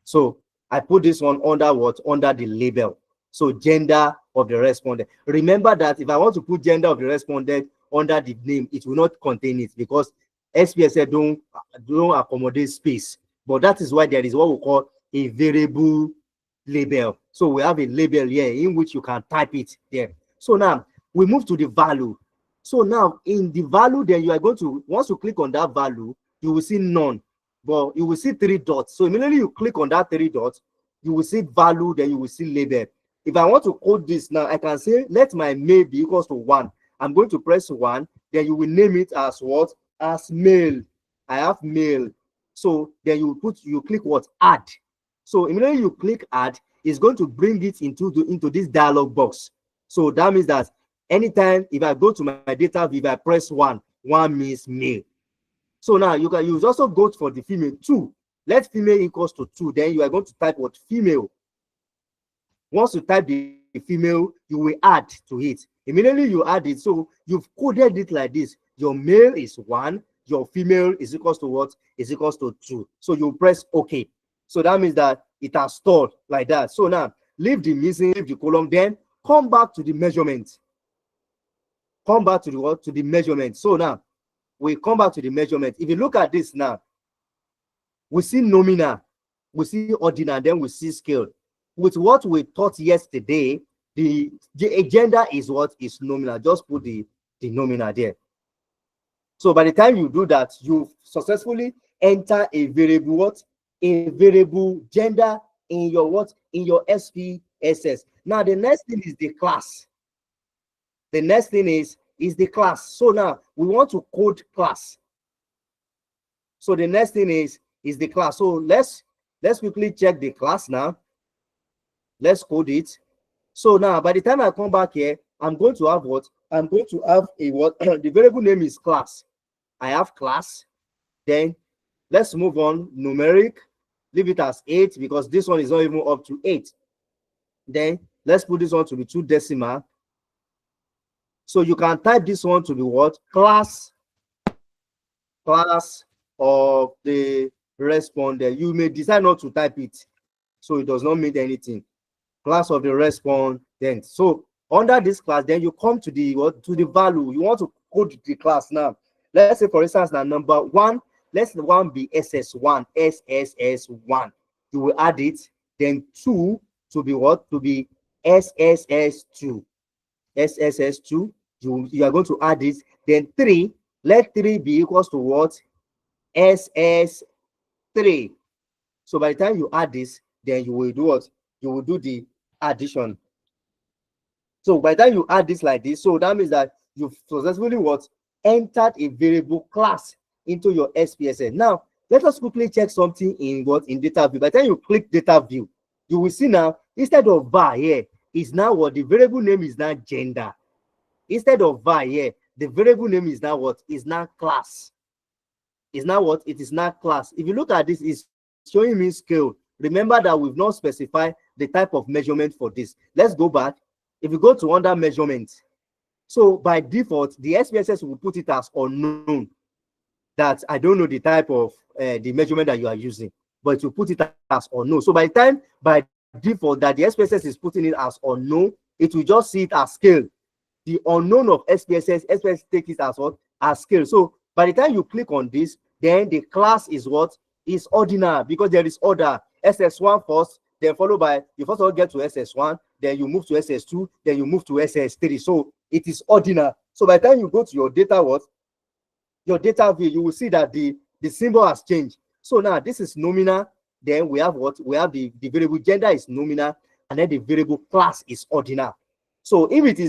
So I put this one under what? Under the label. So gender of the respondent. Remember that if I want to put gender of the respondent under the name, it will not contain it, because SPSS don't accommodate space. But that is why there is what we call a variable label. So we have a label here in which you can type it there. So now we move to the value. So now in the value, then you are going to, once you click on that value, you will see none, but you will see 3 dots. So immediately you click on that 3 dots, you will see value, then you will see label. If I want to code this now, I can say let my mail be equals to 1. I'm going to press 1, then you will name it as what? As mail. I have mail. So then you click what? Add. So immediately you click add, it's going to bring it into this dialog box. So that means that anytime if I go to my data view, if I press 1 means mail. So now you also go for the female 2. Let female equals to 2. Then you are going to type what? Female. Once you type the female, you will add to it. Immediately you add it. So you've coded it like this. Your male is 1. Your female is equals to what? Is equals to 2. So you press OK. So that means that it has stored like that. So now leave the missing, leave the column, then come back to the measurement. Come back to the what? To the measurement. So now we come back to the measurement. If you look at this now, we see nominal, we see ordinal, then we see scale. With what we taught yesterday, the agenda is what is nominal. Just put the nominal there. So by the time you do that, you successfully enter a variable what? A variable gender in your what? In your SPSS. Now the next thing is the class. The next thing is the class. So now we want to code class. So the next thing is the class. So let's quickly check the class now. Let's code it. So now by the time I come back here, I'm going to have what? I'm going to have a what? The variable name is class. I have class. Then let's move on. Numeric. Leave it as 8 because this one is not even up to 8. Then let's put this one to be 2 decimal. So you can type this one to be what? Class of the respondent. You may decide not to type it, so it does not mean anything. Class of the respondent. So under this class, then you come to the what? To the value. You want to code the class now. Let's say, for instance, now number 1. Let's the 1 be SS1. SSS1. You will add it. Then 2 to be what? To be SSS2. SSS2. You are going to add this. Then 3. Let 3 be equals to what? SS3. So by the time you add this, then you will do what? You will do the addition. So by the time you add this like this, so that means that you've successfully what? Entered a variable class into your SPSS. Now let us quickly check something in what? In data view. By the time you click data view, you will see now instead of var here is now what? The variable name is now gender. Instead of var here, the variable name is now what? Is now class. Is now what? It is now class. If you look at this, it's showing me scale. Remember that we've not specified the type of measurement for this. Let's go back. If you go to under measurement, so by default, the SPSS will put it as unknown. That I don't know the type of the measurement that you are using, but you put it as unknown. So by the time, by default, that the SPSS is putting it as unknown, it will just see it as scale. The unknown of SPSS takes it as what? As scale. So by the time you click on this, then the class is what? Is ordinal, because there is order. SS1 first, then followed by, you first of all get to SS1, then you move to SS2, then you move to SS3. So it is ordinal. So by the time you go to your data what? Your data view, you will see that the symbol has changed. So now this is nominal. Then we have what? We have the variable gender is nominal, and then the variable class is ordinal. So if it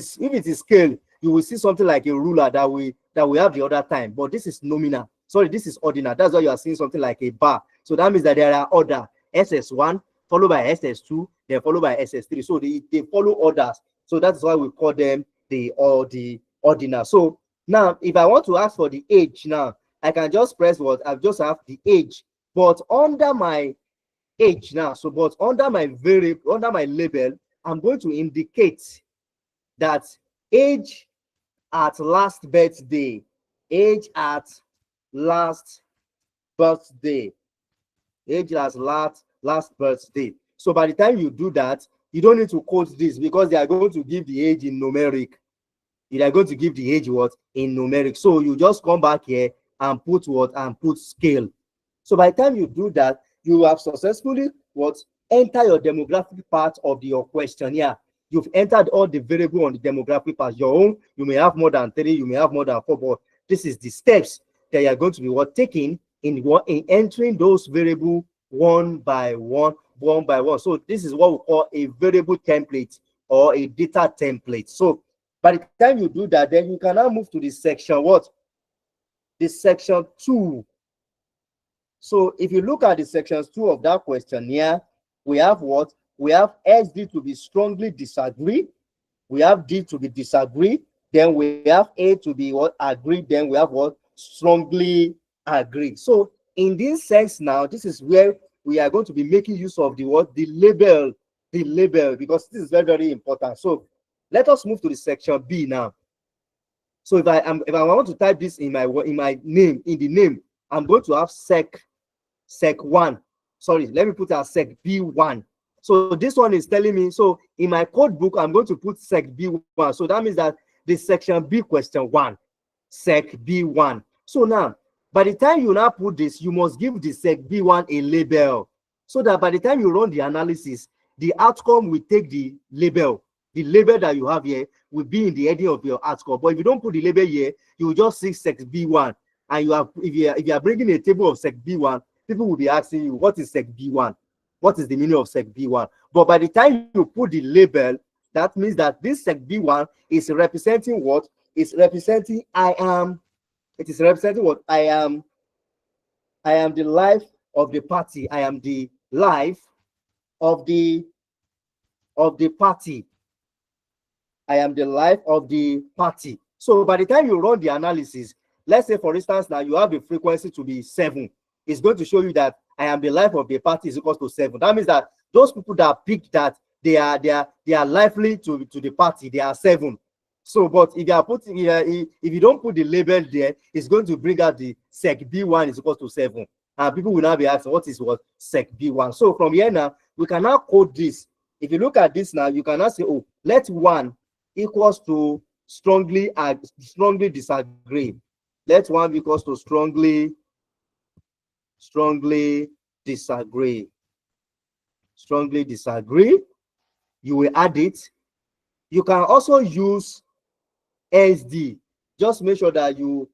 is scale, you will see something like a ruler that we have the other time, but this is nominal. Sorry, this is ordinal. That's why you are seeing something like a bar. So that means that there are order SS1 followed by SS2, then followed by SS3. So they follow orders. So that's why we call them the ordinal. So now, if I want to ask for the age now, I can just press what? I just have the age, but under my age now. So, but under my variable, under my label, I'm going to indicate that age at last birthday. Age at last birthday. Age as last birthday. So by the time you do that, you don't need to code this because they are going to give the age in numeric. They are going to give the age what? In numeric. So you just come back here and put what? And put scale. So by the time you do that, you have successfully what? Enter your demographic part of your questionnaire. You've entered all the variable on the demographic part. Your own, you may have more than 3, you may have more than 4, but this is the steps that you are going to be what? Taking in entering those variable one by one. So this is what we call a variable template or a data template. So by the time you do that, then you can now move to the section what? The section 2. So if you look at the sections 2 of that questionnaire, we have what? We have SD to be strongly disagree. We have D to be disagree. Then we have A to be what? Agree. Then we have what? Strongly agree. So in this sense now, this is where we are going to be making use of the word, the label, because this is very, very important. So let us move to the section B now. So if I want to type this in my name, in the name, I'm going to have sec1. Sorry, let me put as sec b1. So this one is telling me, so in my code book, I'm going to put sec b1. So that means that the section B question 1, sec b1. So now, by the time you now put this, you must give the sec b1 a label, so that by the time you run the analysis, the outcome will take the label that you have here will be in the heading of your outcome. But if you don't put the label here, you will just see sec b1, and you have, if you are bringing a table of sec b1, people will be asking you, what is sec b1? What is the meaning of sec b1? But by the time you put the label, that means that this sec b1 is representing what? It's representing it is representing what? I am the life of the party. I am the life of the party. I am the life of the party. So by the time you run the analysis, let's say for instance now you have the frequency to be 7. It's going to show you that I am the life of the party is equal to 7. That means that those people that picked that they are likely to the party, they are 7. So, but if you are putting if you don't put the label there, it's going to bring out the sec b1 is equal to 7, and people will now be asking what is what sec b1. So from here now we can now code this. If you look at this now, you can now say, oh, let 1 equals to strongly disagree. Let 1 equals to strongly disagree. Strongly disagree. You will add it. You can also use SD. Just make sure that you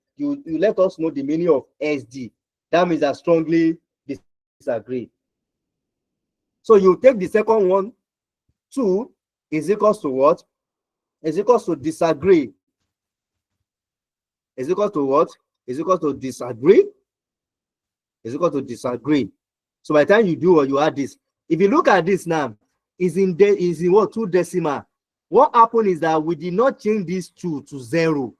let us know the meaning of SD. That means that strongly disagree. So you take the second one, 2 is equals to what? Is equals to disagree. Is equal to what? Is equal to disagree. Is equal to disagree. So by the time you do or you add this, if you look at this now, is in what? 2 decimal. What happened is that we did not change this 2 to 0.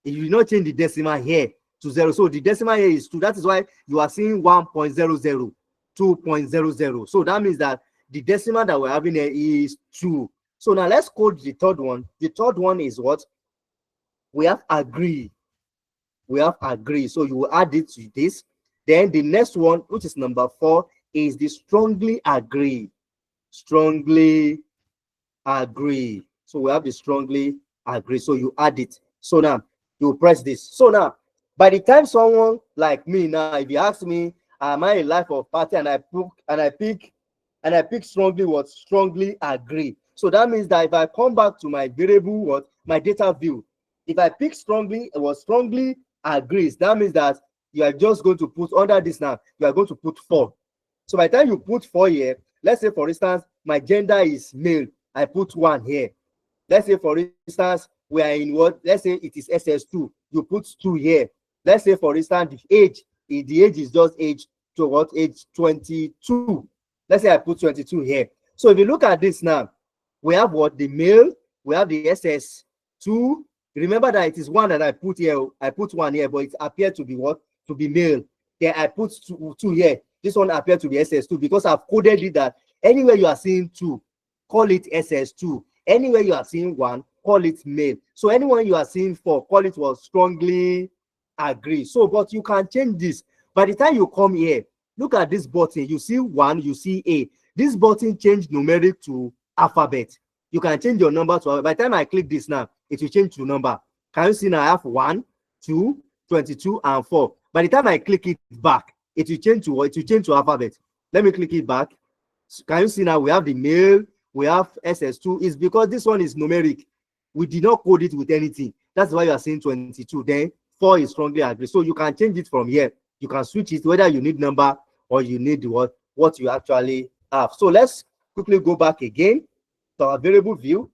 If you did not change the decimal here to 0, so the decimal here is 2. That is why you are seeing 1.00, 2.00. So that means that the decimal that we're having here is 2. So now let's code the third one. The third one is what? We have agree. We have agree. So you will add it to this. Then the next one, which is number 4, is the strongly agree. Strongly agree. So we have the strongly agree. So you add it. So now you press this. So now, by the time someone like me now, if you ask me, am I a life of party, and I pick strongly what? Strongly agree. So that means that if I come back to my variable what? My data view, if I pick strongly what? Strongly agrees, that means that you are just going to put under this now, you are going to put 4. So by the time you put 4 here, let's say for instance, my gender is male, I put 1 here. Let's say for instance, we are in what? Let's say it is SS2, you put 2 here. Let's say for instance, the age is just age to what? Age 22. Let's say I put 22 here. So if you look at this now, we have what? The male, we have the SS2. Remember that it is 1 that I put here. I put 1 here, but it appeared to be what? To be male. Then I put 2 here. This one appeared to be SS2 because I've coded it that anywhere you are seeing 2, call it SS2. Anywhere you are seeing 1, call it male. So anyone you are seeing 4, call it what? Strongly agree. So, but you can change this. By the time you come here, look at this button. You see 1, you see A. This button change numeric to alphabet. You can change your number to, by the time I click this now, it will change to number. Can you see now I have 1, 2, 22, and 4. By the time I click it back, it will change to what? It will change to alphabet. Let me click it back. Can you see now we have the male, we have SS2. It's because this one is numeric. We did not code it with anything. That's why you are saying 22. Then 4 is strongly agree. So you can change it from here. You can switch it whether you need number or you need what you actually have. So let's quickly go back again to our variable view.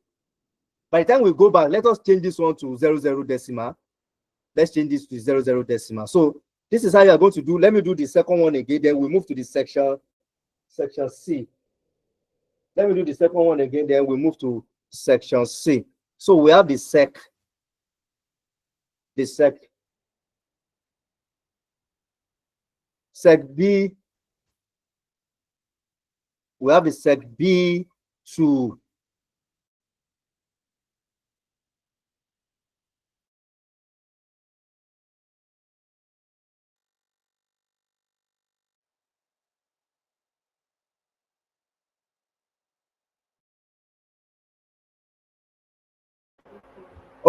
By the time we go back, let us change this one to 00 decimal. Let's change this to 00 decimal. So this is how you are going to do. Let me do the second one again. Then we move to the section C. Let me do the second one again. Then we move to section C. So we have the sec sec B. We have the sec B2.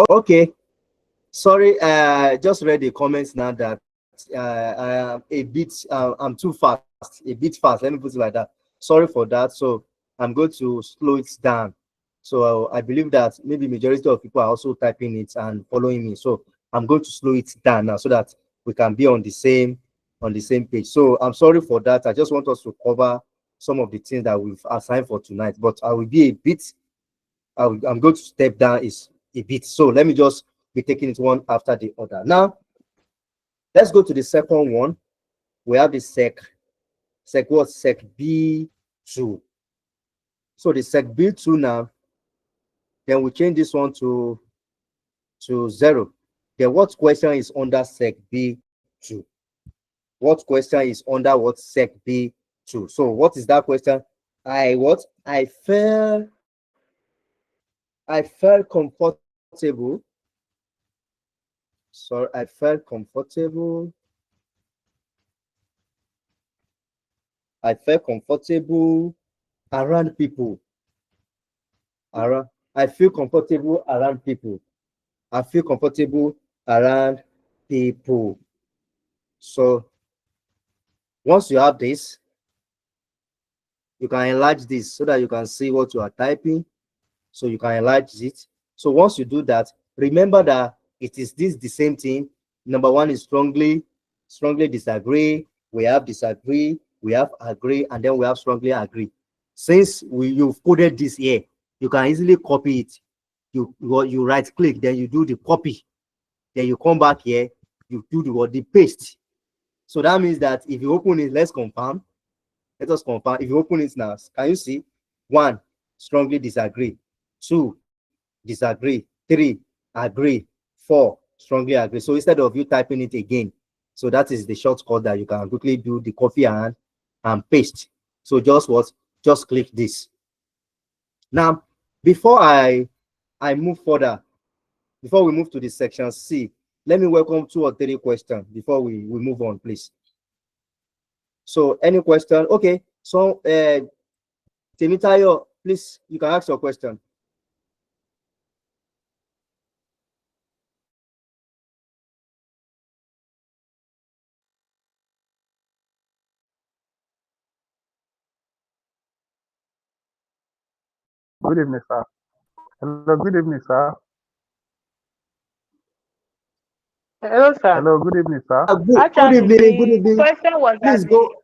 Okay, sorry, just read the comments now that I am a bit, I'm too fast, a bit fast. Let me put it like that. Sorry for that. So I'm going to slow it down. So I believe that maybe majority of people are also typing it and following me. So I'm going to slow it down now so that we can be on the same page. So I'm sorry for that. I just want us to cover some of the things that we've assigned for tonight, but I will be a bit, I'm going to step down is a bit. So let me just be taking it one after the other. Now, let's go to the second one. We have the sec what? Sec B2. So the sec B2 now, then we change this one to 0. Then what question is under sec B2? What question is under what? Sec B2. So what is that question? I felt comfortable. So I felt comfortable. I felt comfortable around people. I feel comfortable around people. I feel comfortable around people. So once you have this, you can enlarge this so that you can see what you are typing. So you can enlarge it. So once you do that, remember that it is this the same thing. Number one is strongly disagree. We have disagree, we have agree, and then we have strongly agree. Since you've coded this here, you can easily copy it. You right click, then you do the copy, then you come back here, you do the paste. So that means that if you open it, let's confirm. Let us confirm. If you open it now, can you see? 1, strongly disagree. 2, disagree. 3, agree. 4, strongly agree. So instead of you typing it again, so that is the shortcut that you can quickly do the copy and paste. So just click this. Now, before I move further, before we move to the section C, let me welcome 2 or 3 questions before we move on, please. So any question? Okay. So Temitayo, please, you can ask your question. Good evening, sir. Hello, good evening, sir. Hello, sir. Hello, good evening, sir. Good Actually, evening. Good the evening. question was Please that go.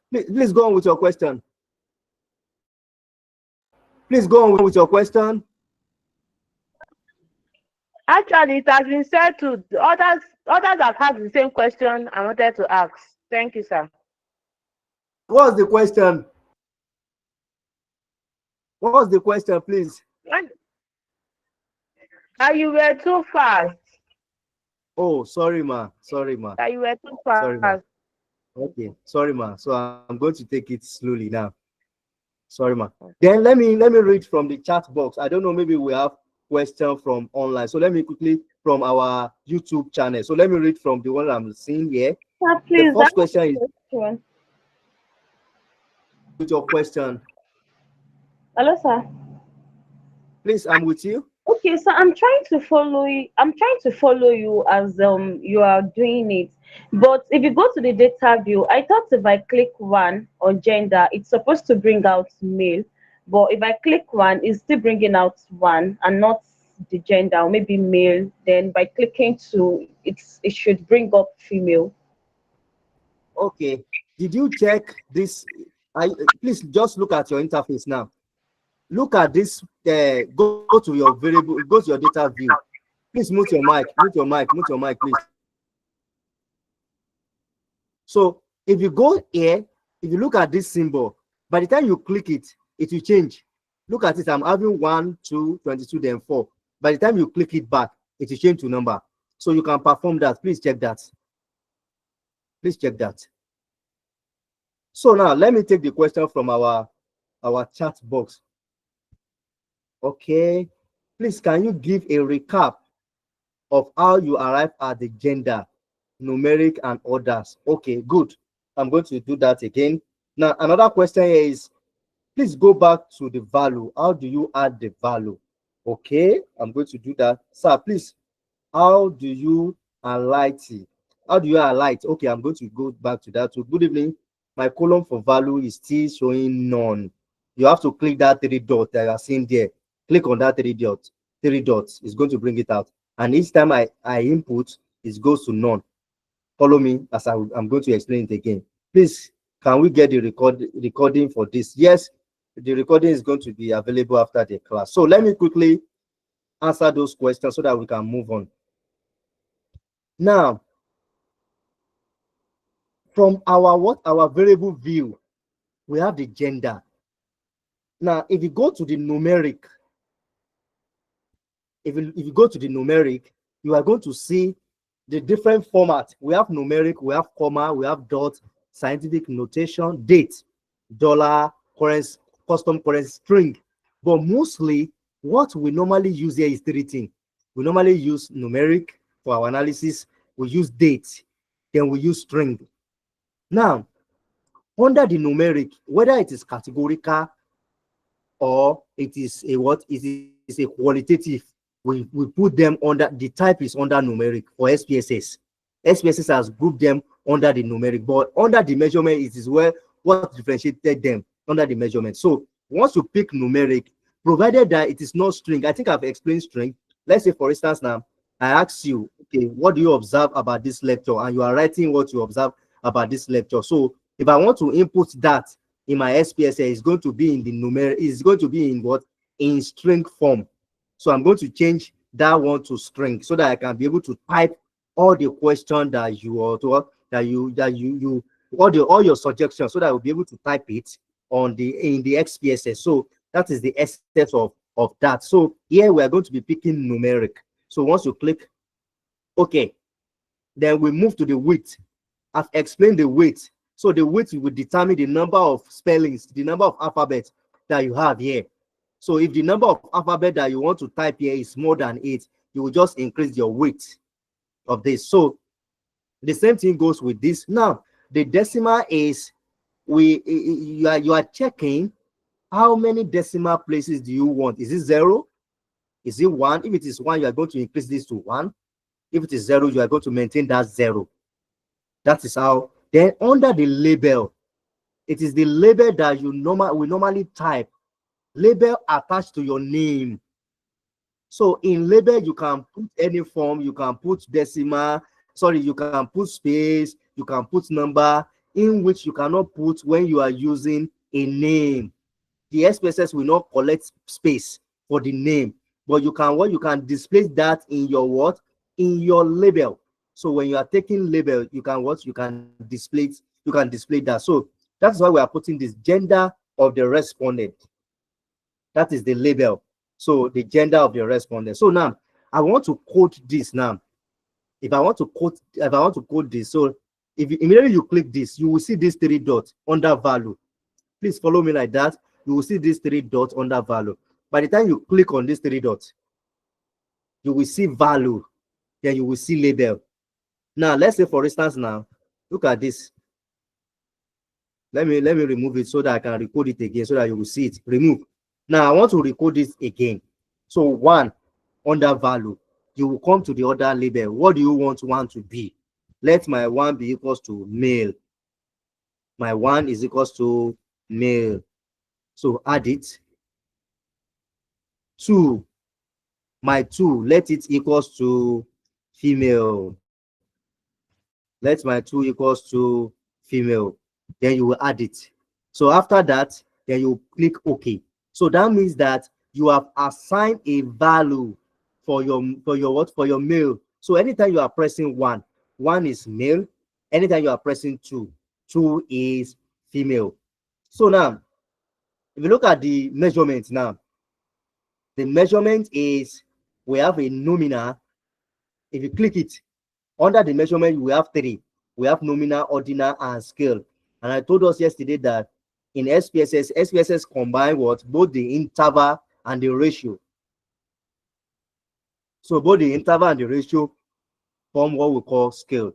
Please go on with your question. Please go on with your question. actually it has been said to others have had the same question I wanted to ask. Thank you, sir. What's the question? What's the question, please? You were too fast. Oh, sorry, ma. Sorry, ma. You were too Sorry, ma. fast. Okay, sorry, ma. So I'm going to take it slowly now. Sorry, ma. Then let me read from the chat box. I don't know, maybe we have question from online. So let me quickly from our YouTube channel. So let me read from the one I'm seeing here. Please, The first question is with your question. Hello, sir. Please, I'm with you. Okay, so I'm trying to follow you. I'm trying to follow you as you are doing it. But if you go to the data view, I thought if I click one on gender, it's supposed to bring out male. But if I click one, it's still bringing out one and not the gender, or maybe male. Then by clicking two, it should bring up female. Okay. Did you check this? Please just look at your interface now. Look at this. Go to your variable. Go to your data view. Please mute your mic. Mute your mic. Mute your mic, please. So if you go here, if you look at this symbol, by the time you click it, it will change. Look at it. I'm having 1, 2, 22, then 4. By the time you click it back, it will change to number. So you can perform that. Please check that. Please check that. So now let me take the question from our chat box. Okay, please can you give a recap of how you arrive at the gender, numeric, and others? Okay, good. I'm going to do that again. Now, another question here is, please go back to the value. How do you add the value? Okay, I'm going to do that. Sir, please, how do you highlight it? How do you highlight? Okay, I'm going to go back to that. So, good evening. My column for value is still showing none. You have to click that three dots that you are seeing there. Click on that three dots. Three dots is going to bring it out. And each time I input, it goes to none. Follow me as I'm going to explain it again. Please, can we get the recording for this? Yes, the recording is going to be available after the class. So let me quickly answer those questions so that we can move on. Now, from our variable view, we have the gender. Now, if you go to the numeric, if you go to the numeric, you are going to see the different format. We have numeric, we have comma, we have dot, scientific notation, date, dollar, currency, custom currency, string. But mostly, what we normally use here is three things. We normally use numeric for our analysis. We use date, then we use string. Now, under the numeric, whether it is categorical or it is a what, it is a qualitative, we put them under, the type is under numeric for SPSS. SPSS has grouped them under the numeric, but under the measurement, it is where what differentiated them under the measurement. So once you pick numeric, provided that it is not string, I think I've explained string. Let's say, for instance, now I ask you, okay, what do you observe about this lecture? And you are writing what you observe about this lecture. So if I want to input that in my SPSS, it's going to be in the numeric, it's going to be in what? In string form. So I'm going to change that one to string so that I can be able to type all the questions that you are to, all your suggestions, so that I will be able to type it on in the XPSS. So that is the essence of that. So here we are going to be picking numeric. So once you click OK, then we move to the width. I've explained the width. So the width will determine the number of spellings, the number of alphabets that you have here. So if the number of alphabet that you want to type here is more than 8, you will just increase your width of this. So the same thing goes with this. Now, the decimal is, you are checking how many decimal places do you want. Is it 0? Is it 1? If it is 1, you are going to increase this to 1. If it is 0, you are going to maintain that 0. That is how. Then under the label, it is the label that we normally type. Label attached to your name. So in label, you can put any form, you can put decimal, you can put space, you can put number, in which you cannot put when you are using a name. The SPSS will not collect space for the name, but you can display that in your what? In your label. So when you are taking label, you can display it, you can display that. So that's why we are putting this gender of the respondent. That is the label. So the gender of the respondent. So now I want to quote this now. If I want to quote this, so if immediately you click this, you will see these three dots under value. Please follow me like that. You will see these three dots under value. By the time you click on these three dots, you will see value. Then you will see label. Now let's say, for instance, now look at this. Let me remove it so that I can recode it again so that you will see it. Remove. Now I want to recode this again. So 1 under value, you will come to the other label. What do you want 1 to be? Let my 1 be equals to male. My 1 is equals to male. So add it. 2, my 2, let it equals to female. Let my 2 equals to female. Then you will add it. So after that, then you click OK. So that means that you have assigned a value for your male. So anytime you are pressing 1, 1 is male. Anytime you are pressing 2, 2 is female. So now, if you look at the measurement now, the measurement is, we have a nominal. If you click it, under the measurement, we have 3. we have nominal, ordinal, and scale. And I told us yesterday that in SPSS combine what? Both the interval and the ratio. So both the interval and the ratio form what we call scale.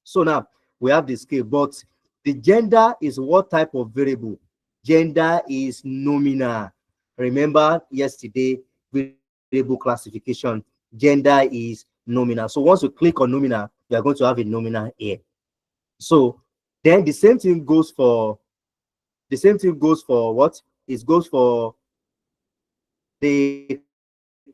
So now we have the scale, but the gender is what type of variable? Gender is nominal. Remember yesterday, variable classification, gender is nominal. So once you click on nominal, you are going to have a nominal here. So then the same thing goes for what? It goes for the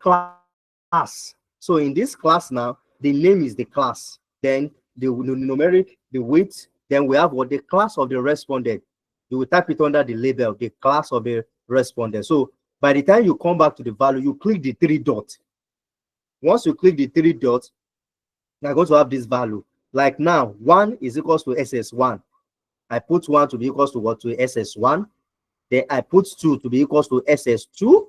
class. So in this class now, the name is the class. Then the numeric, the weight. Then we have what? The class of the respondent. You will type it under the label, the class of the respondent. So by the time you come back to the value, you click the three dots. Once you click the three dots, you're going to have this value. Like now, 1 is equals to SS1. I put 1 to be equals to what? To SS1. Then I put 2 to be equals to SS2.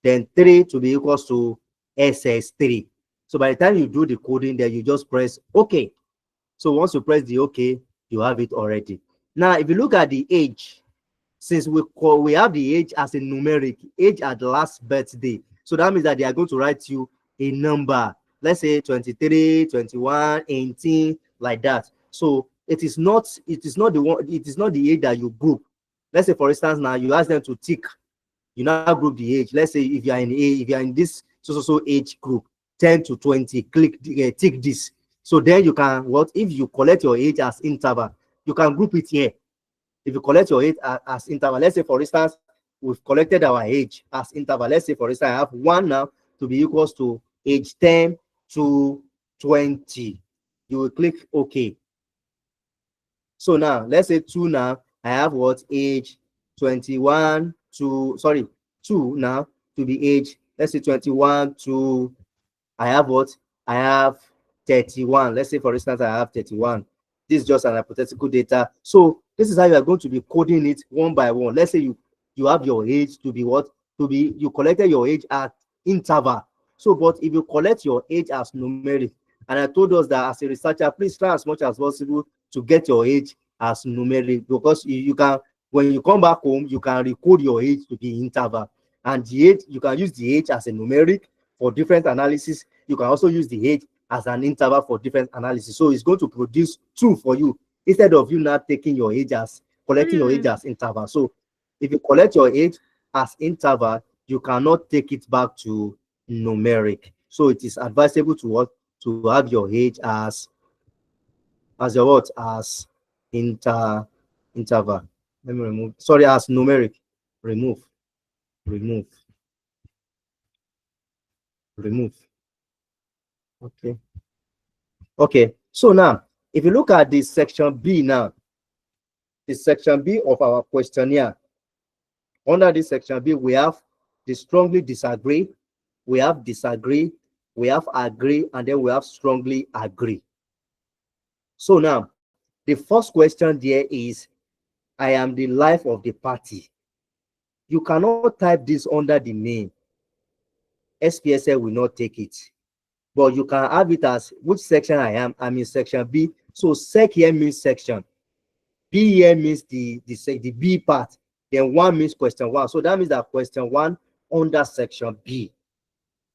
Then 3 to be equals to SS3. So by the time you do the coding there, you just press OK. So once you press the OK, you have it already. Now, if you look at the age, since we have the age as a numeric, age at the last birthday. So that means that they are going to write you a number. Let's say 23, 21, 18, like that. So it is not the age that you group. Let's say, for instance, now you ask them to tick. You now group the age. Let's say if you are in this so age group, 10 to 20, click tick this. So then you can what? If you collect your age as interval, you can group it here. If you collect your age as interval, let's say, for instance, we've collected our age as interval. Let's say, for instance, I have 1 now to be equals to age 10 to 20. You will click OK. So now, let's say 2 now, I have what? Age 21 to, 2 now to be age, let's say 21 to, I have what? I have 31. Let's say, for instance, I have 31. This is just an hypothetical data. So this is how you are going to be coding it one by one. Let's say you have your age to be what? You collected your age at interval. So, but if you collect your age as numeric, and I told us that as a researcher, please try as much as possible to get your age as numeric, because you can, when you come back home, you can recode your age to be interval. And the age, you can use the age as a numeric for different analysis. You can also use the age as an interval for different analysis. So it's going to produce 2 for you instead of you not taking your age as collecting your age as interval. So if you collect your age as interval, you cannot take it back to numeric. So it is advisable to what? To have your age as your what? As interval. Let me remove. Sorry, as numeric. Remove. Okay. So now, if you look at this section B now, the section B of our questionnaire. Under this section B, we have the strongly disagree, we have disagree, we have agree, and then we have strongly agree. So now, the first question there is, I am the life of the party. You cannot type this under the name. SPSL will not take it. But you can have it as which section I am. I'm in section B. So sec here means section. B here means the B part. Then 1 means question 1. So that means that question 1 under section B.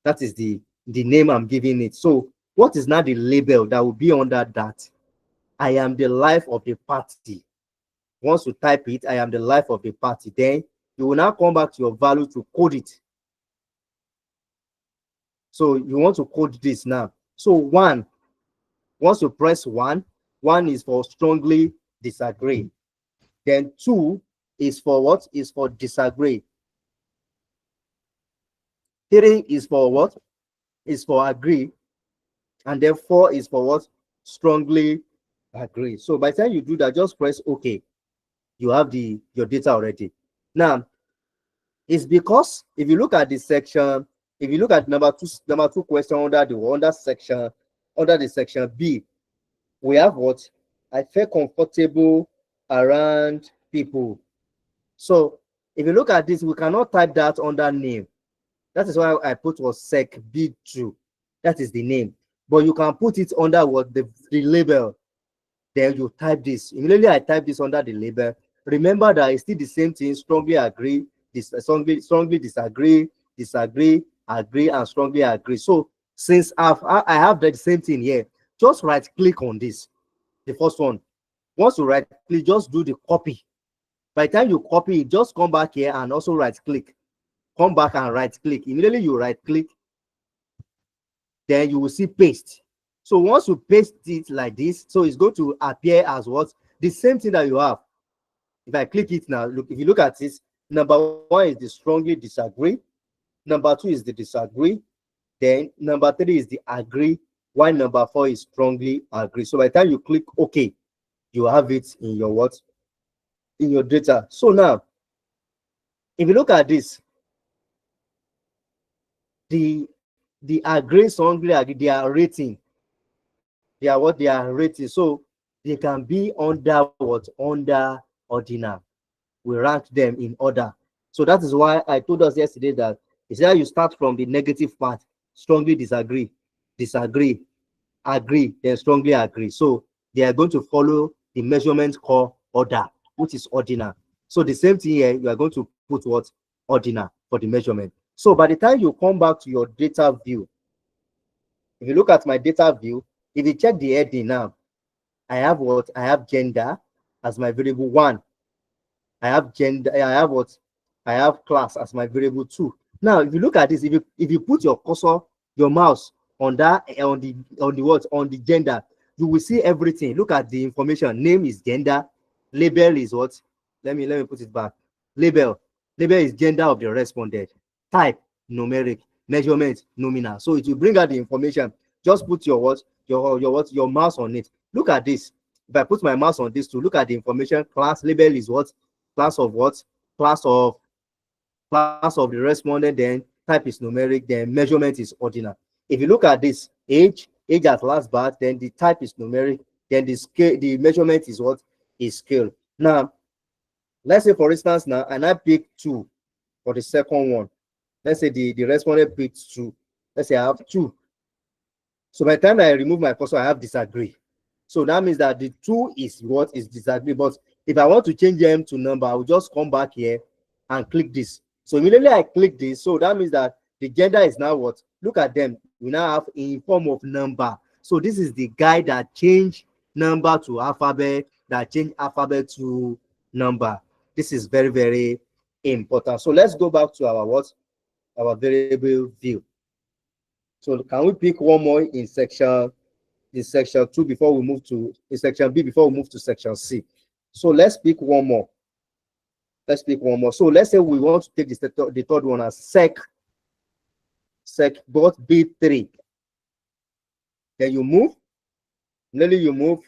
That is the name I'm giving it. So what is now the label that will be under that? I am the life of the party. Once you type it, I am the life of the party. Then you will now come back to your value to code it. So you want to code this now. So 1, once you press 1, 1 is for strongly disagree. Then 2 is for what? Is for disagree. 3 is for what? Is for agree. And then 4 is for what? Strongly agree. So by the time you do that, just press OK. You have your data already. Now, it's because if you look at this section, if you look at number two question under the section B, we have what? I feel comfortable around people. So if you look at this, we cannot type that under name. That is why I put was sec B2. That is the name. But you can put it under what? The label. then you type this. Immediately I type this under the label. Remember that it's still the same thing: strongly agree, strongly disagree, disagree, agree, and strongly agree. So since I have the same thing here, just right click on this, the first one. Once you right click, just do the copy. By the time you copy it, just come back here and also right click. Come back and right click. Immediately you right click, then you will see paste. So once you paste it like this, so it's going to appear as what? The same thing that you have. If I click it now, look, if you look at this, number one is the strongly disagree, number two is the disagree, then number three is the agree, while number four is strongly agree. So by the time you click OK, you have it in your what? In your data. So now, if you look at this, the agree, strongly agree, they are rating. They are what? They are rating. So they can be under what? Under ordinal. We rank them in order. So that is why I told us yesterday that it's either you start from the negative part, strongly disagree, disagree, agree, then strongly agree. So they are going to follow the measurement called order, which is ordinal. So the same thing here, you are going to put what? Ordinal for the measurement. So by the time you come back to your data view, if you look at my data view, if you check the heading now, I have what? I have gender as my variable 1. I have gender, I have what? I have class as my variable 2. Now, if you look at this, if you put your cursor, your mouse on that, on the what? On the gender, you will see everything. Look at the information. Name is gender, label is what? Let me put it back. Label. Label is gender of the respondent. Type, numeric. Measurement, nominal. So it will bring out the information. Just put your what? Your what? Your mouse on it. Look at this. If I put my mouse on this to look at the information, class label is what? Class of what? Class of the respondent, then type is numeric, then measurement is ordinal. If you look at this, age at last bar, then the type is numeric, then the scale, the measurement is what? Is scale. Now, let's say for instance now, and I pick 2 for the second one. Let's say the respondent picked 2. Let's say I have 2. So by the time I remove my cursor, I have disagree. So that means that the 2 is what? Is disagree. But if I want to change them to number, I will just come back here and click this. So immediately I click this. So that means that the gender is now what? Look at them. We now have in form of number. So this is the guy that changed number to alphabet, that changed alphabet to number. This is very, very important. So let's go back to our what? Our variable view. So can we pick one more in section 2 before we move to in section B before we move to section C? So let's pick one more. Let's pick one more. So let's say we want to take the third one as sec dot B3. Then you move, nearly you move.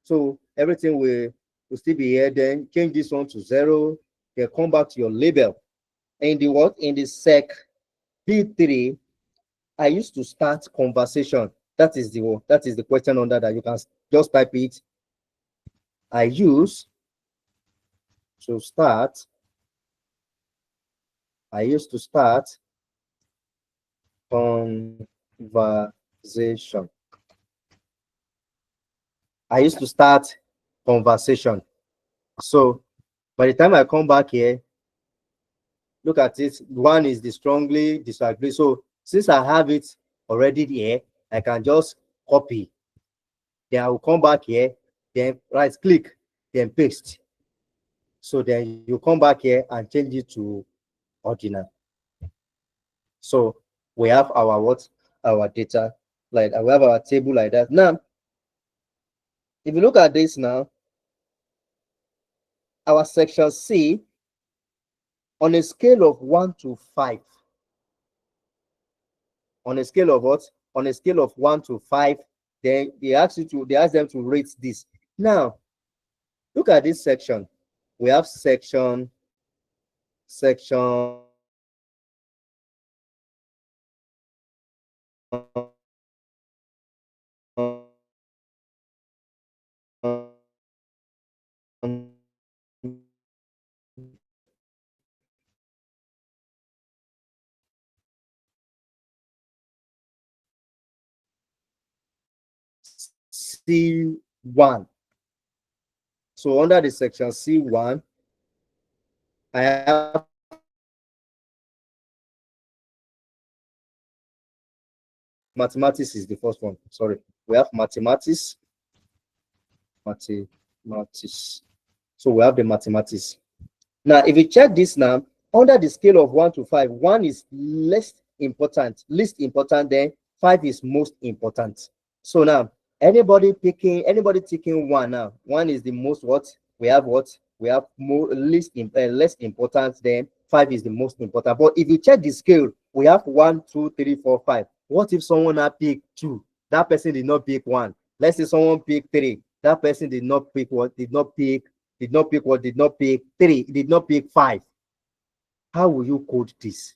So everything will still be here. Then change this one to 0. Then come back to your label. In the what? In the sec B3, I used to start conversation. That is the question under that. You can just type it. I used to start. I used to start conversation. I used to start conversation. So by the time I come back here, look at it. 1 is the strongly disagree. So since I have it already here, I can just copy. Then I will come back here, then right click, then paste. So then you come back here and change it to ordinal. So we have our what? Our data, like we have our table like that. Now, if you look at this now, our section C, on a scale of 1 to 5, on a scale of what? On a scale of 1 to 5, then they ask them to rate this. Now, look at this section. We have section C1. So under the section C1, I have mathematics is the first one. Sorry, we have mathematics. So we have the mathematics. Now, if you check this now, under the scale of 1 to 5, 1 is least important, then 5 is most important. So now, anybody taking 1 now, 1 is the most what? We have more less important, then 5 is the most important. But if you check the scale, we have 1, 2, 3, 4, 5. What if someone now pick 2? That person did not pick 1. Let's say someone pick 3. That person did not pick what? Did not pick 3, did not pick 5. How will you code this?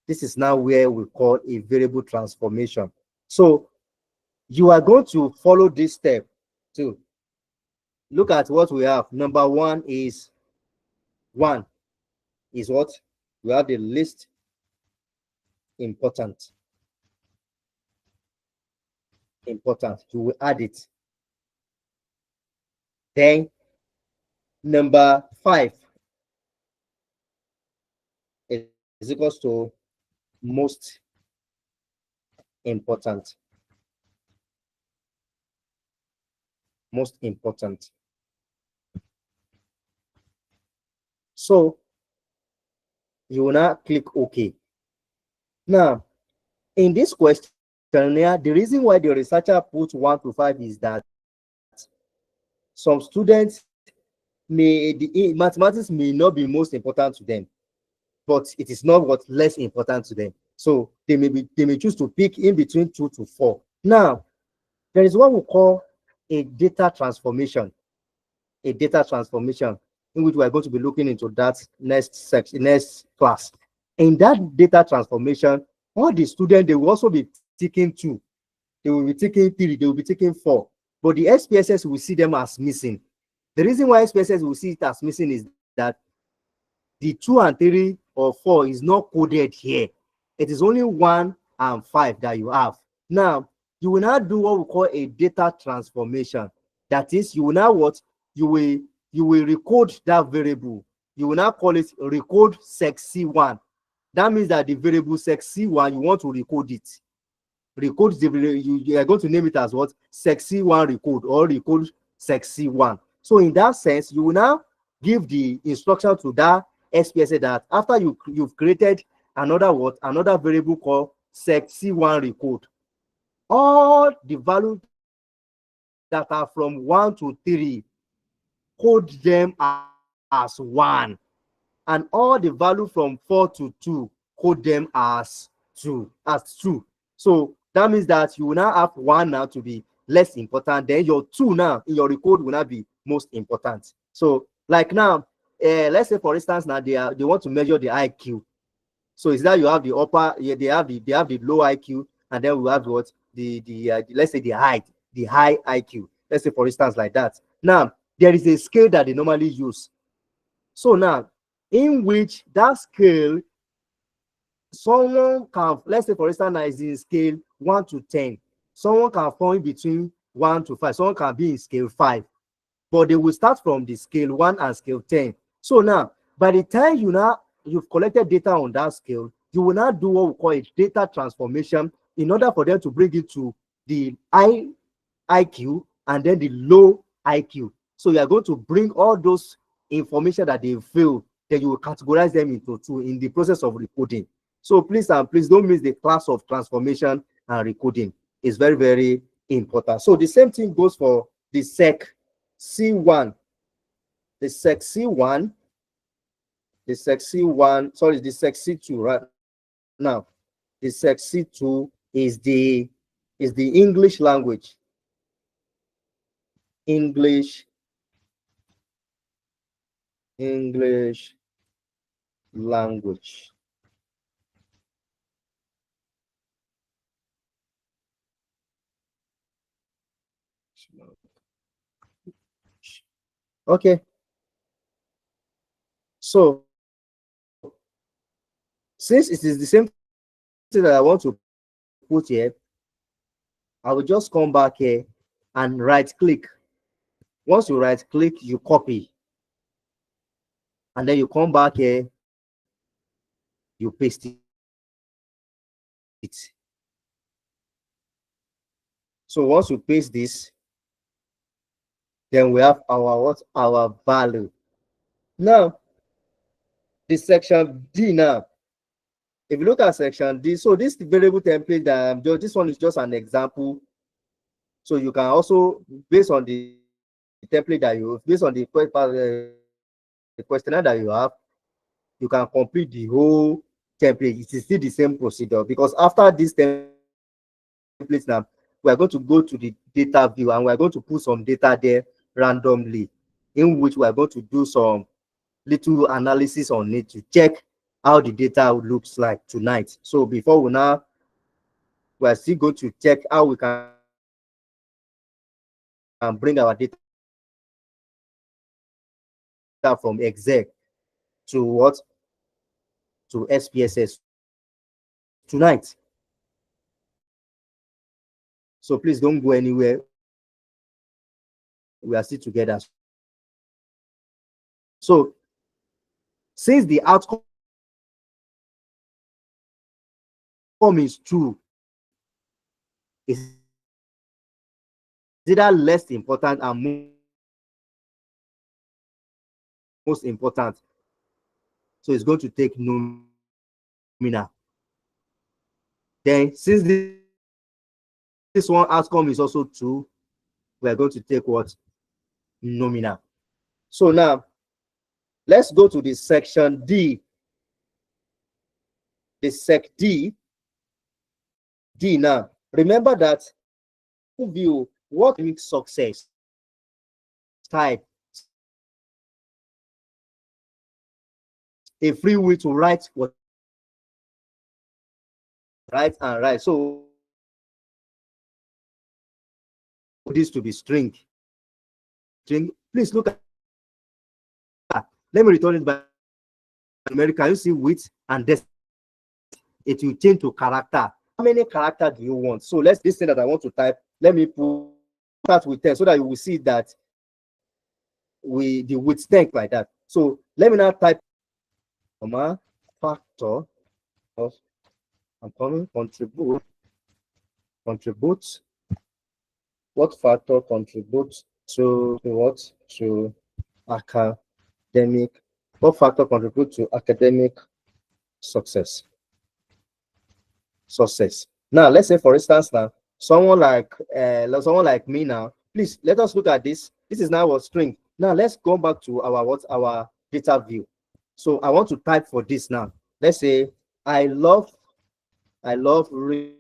This is now where we call a variable transformation. So you are going to follow this step to look at what we have. Number 1 is what? We have the least important. You will add it. Then number 5 is equals to most important. So you will now click OK. Now, in this questionnaire, the reason why the researcher put 1 to 5 is that some students mathematics may not be most important to them, but it is not what less important to them. So they may choose to pick in between 2 to 4. Now, there is what we call a data transformation. In which we are going to be looking into that next class. In that data transformation, all the students, they will also be taking 2. They will be taking 3. They will be taking 4. But the SPSS will see them as missing. The reason why SPSS will see it as missing is that the 2 and 3 or 4 is not coded here. It is only 1 and 5 that you have. Now, you will now do what we call a data transformation. That is, you will now you will recode that variable. You will now call it recode sec_c1. That means that the variable sec_c1, you want to recode it. Recode you are going to name it as what? Sec_c1 recode or recode sec_c1. So in that sense, you will now give the instruction to that SPSS that after you've created another variable called sec_c1 recode, all the values that are from 1 to 3, code them as 1, and all the value from 4 to 2, code them as 2. So that means that you will now have 1 now to be less important, then your 2 now in your recode will now be most important. So like now, let's say for instance now they want to measure the IQ. So is that you have the upper, they have the low IQ, and then we have what let's say the high IQ. Let's say for instance like that. Now there is a scale that they normally use. So now, in which that scale, someone can, let's say for instance, is in scale 1 to 10. Someone can fall in between 1 to 5. Someone can be in scale 5. But they will start from the scale 1 and scale 10. So now, by the time you've collected data on that scale, you will now do what we call a data transformation in order for them to bring it to the high IQ and then the low IQ. So you are going to bring all those information that they feel, then you will categorize them into 2 in the process of recoding. So please don't miss the class of transformation and recoding. It's very, very important. So the same thing goes for the sec_c1. The sec_c1, sorry, the sec_c2 right now. The sec_c2 is the English language. English language. Okay. So since it is the same thing that I want to put here, I will just come back here and right click Once you right click, you copy, and then you come back here, you paste it. So once you paste this, then we have our what? Our value. Now, the section D now. If you look at section D, so this variable template that I'm just, this one is just an example. So you can also, based on the template that you, based on the questionnaire that you have, you can complete the whole template. It is still the same procedure, because after this template now, we are going to go to the data view and we are going to put some data there randomly, in which we are going to do some little analysis on it to check how the data looks like tonight. So before we are still going to check how we can bring our data from Excel to what? To SPSS tonight. So please don't go anywhere. We are still together. So since the outcome is true, is either less important and most important. So it's going to take nominal. Then since this one outcome is also true, we are going to take what? Nominal. So now let's go to the section D. The sec D now. Remember that view what makes success type a free way to write what right and right. So this to be string. Please look at that. Let me return it by numeric. Can you see width and depth? It will change to character. How many character do you want? So let's this thing that I want to type. Let me start with 10 so that you will see that the width strength like that. So let me now type comma factor of I'm coming contribute what factor contributes to what? To academic. What factor contribute to academic success? Now let's say for instance now someone like me now. Please let us look at this. This is now our string. Now let's go back to our data view. So I want to type for this now. Let's say I love reading.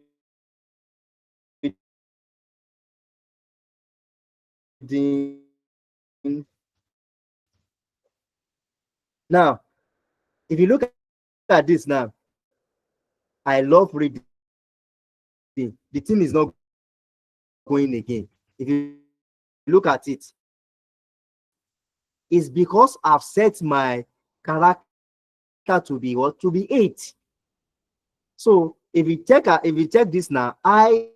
Now, if you look at this now, I love reading. The thing is not going again. If you look at it, it's because I've set my character to be what? To be 8. So if you check this now, I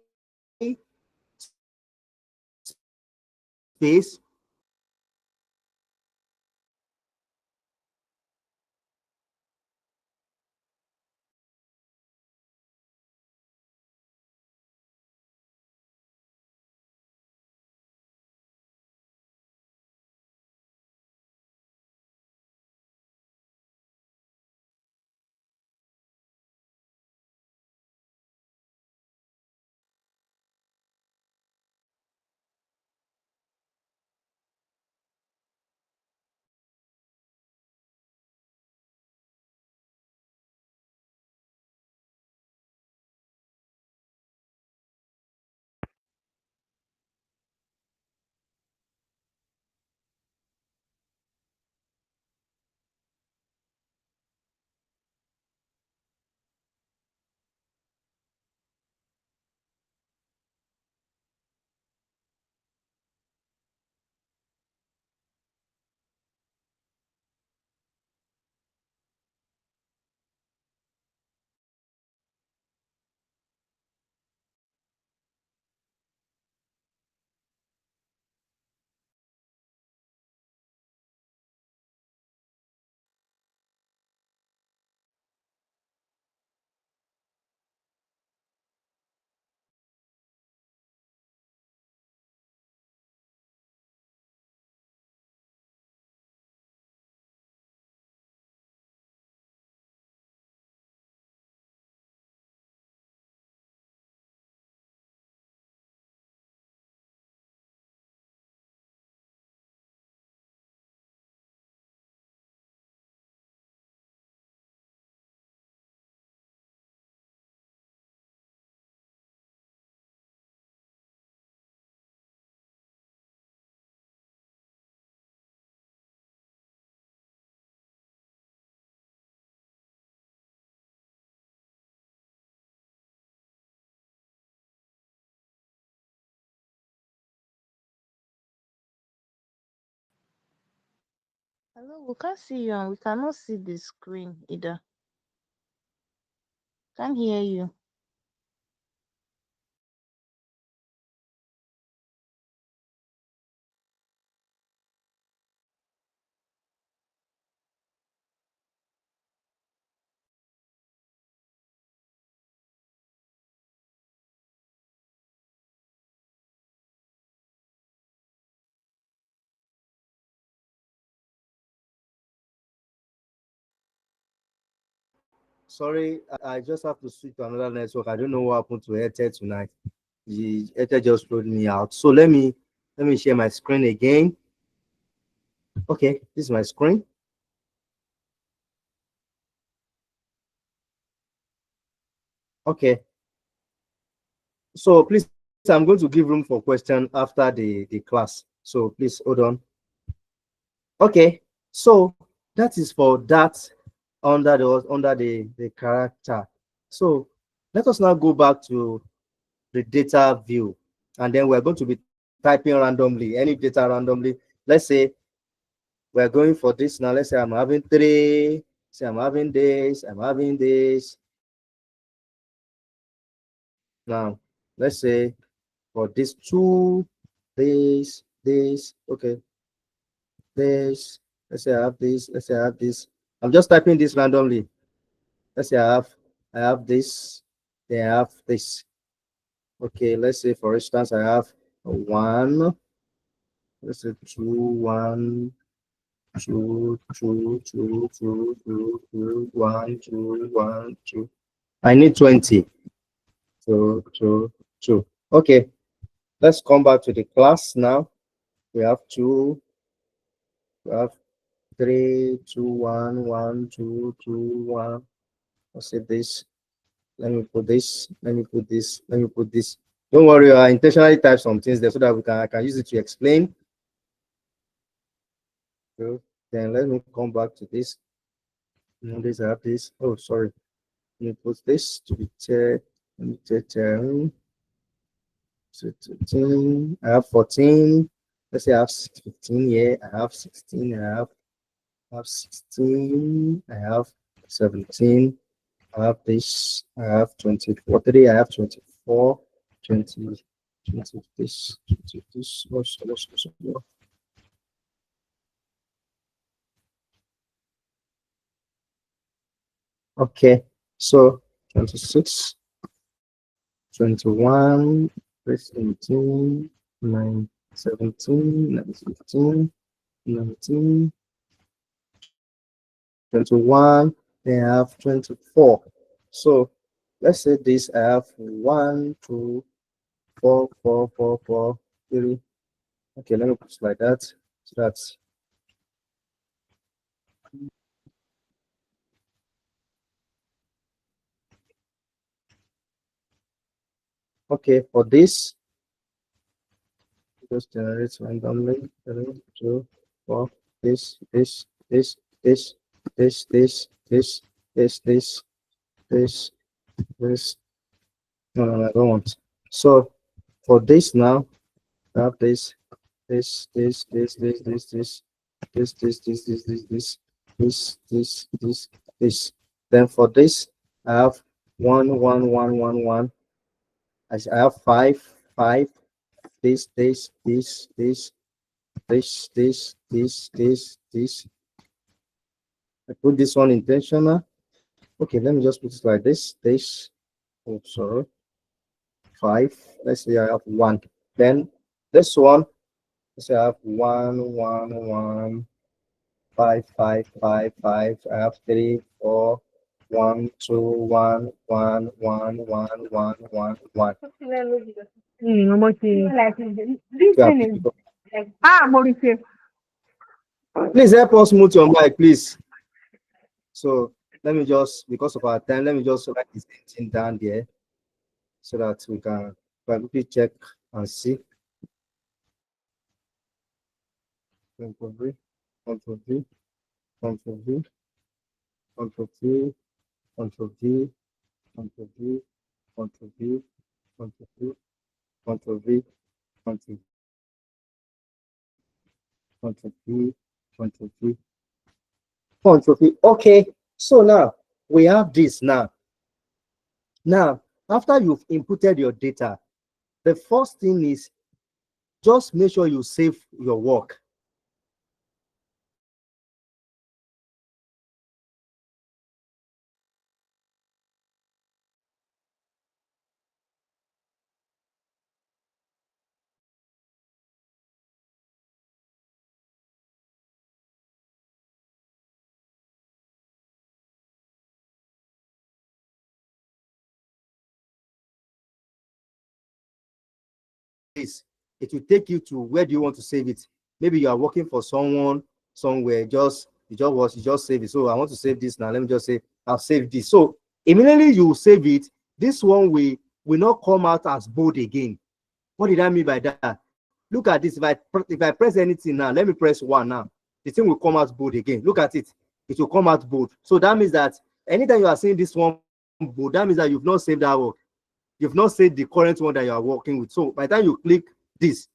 space Hello, we can't see you and we cannot see the screen either. Can't hear you. Sorry, I just have to switch to another network. I don't know what happened to Airtel tonight. The Airtel just threw me out. So let me share my screen again. Okay, this is my screen. Okay. So please, I'm going to give room for question after the class. So please hold on. Okay. So that is for that under the character. So let us now go back to the data view, and then we're going to be typing randomly any data randomly. Let's say we're going for this now. Let's say I'm having three. Say I'm having this. I'm having this. Now let's say for this two, this. Okay, this. Let's say I have this. Let's say I have this. I'm just typing this randomly. Let's say I have this. Then I have this. Okay, let's say for instance I have one. Let's say two, one, two, two, two, two, two, two, one, two, one, two. I need 20. Two, two, two. Okay, let's come back to the class now. We have two, we have three, two, one, one, two, two, one. Let's say this. Let me put this. Let me put this. Let me put this. Don't worry, I intentionally type some things there so that I can use it to explain. So then let me come back to this. This I have this. Oh, sorry. Let me put this to be 10. Let me take 10. So 13. I have 14. Let's say I have 15 here. I have 16. I have 16. I have 17. I have this. I have 24. Today I have 24. 20. 20 this. 20 this. Okay. So 26. 21, 18, 9, 17, 9, 15, 19, 21, then I have 24. So let's say this I have 1, 2, 4, 4, 4, 4, 3. Okay, let me put it like that. So that's okay for this. Just generate randomly. 3, 2, 4, this, this, this, this, this, this, this, this, this, this, this. No, I don't want. So for this now, I have this. Then for this, I have one. I have five. This. I put this one intentional. Okay, let me just put it like this. Oh, sorry. Five. Let's say I have one. Then this one, let's say I have one, 5. I have 3, 4, 1, 2, 1, 1, 1, 1, 1, 1, 1. Yeah, please help us mute your mic, please. So let me just, because of our time, let me just write this thing down there so that we can quickly check and see. Control V, Control V, Control V, Control V, Control V, Control V, Control V, Control V, Control V, Control V, Control V, Control V. Control V. Okay, so now we have this now. Now, after you've inputted your data, the first thing is just make sure you save your work. This, it will take you to where do you want to save it. Maybe you are working for someone somewhere, you just save it. So I want to save this now. Let me just say I'll save this. So immediately you save it, this one will not come out as bold again. What did I mean by that? Look at this. If I press anything now, let me press one now, the thing will come out bold again. Look at it. It will come out bold. So that means that anytime you are seeing this one bold, that means that you've not saved that work. You've not saved the current one that you are working with. So by the time you click this,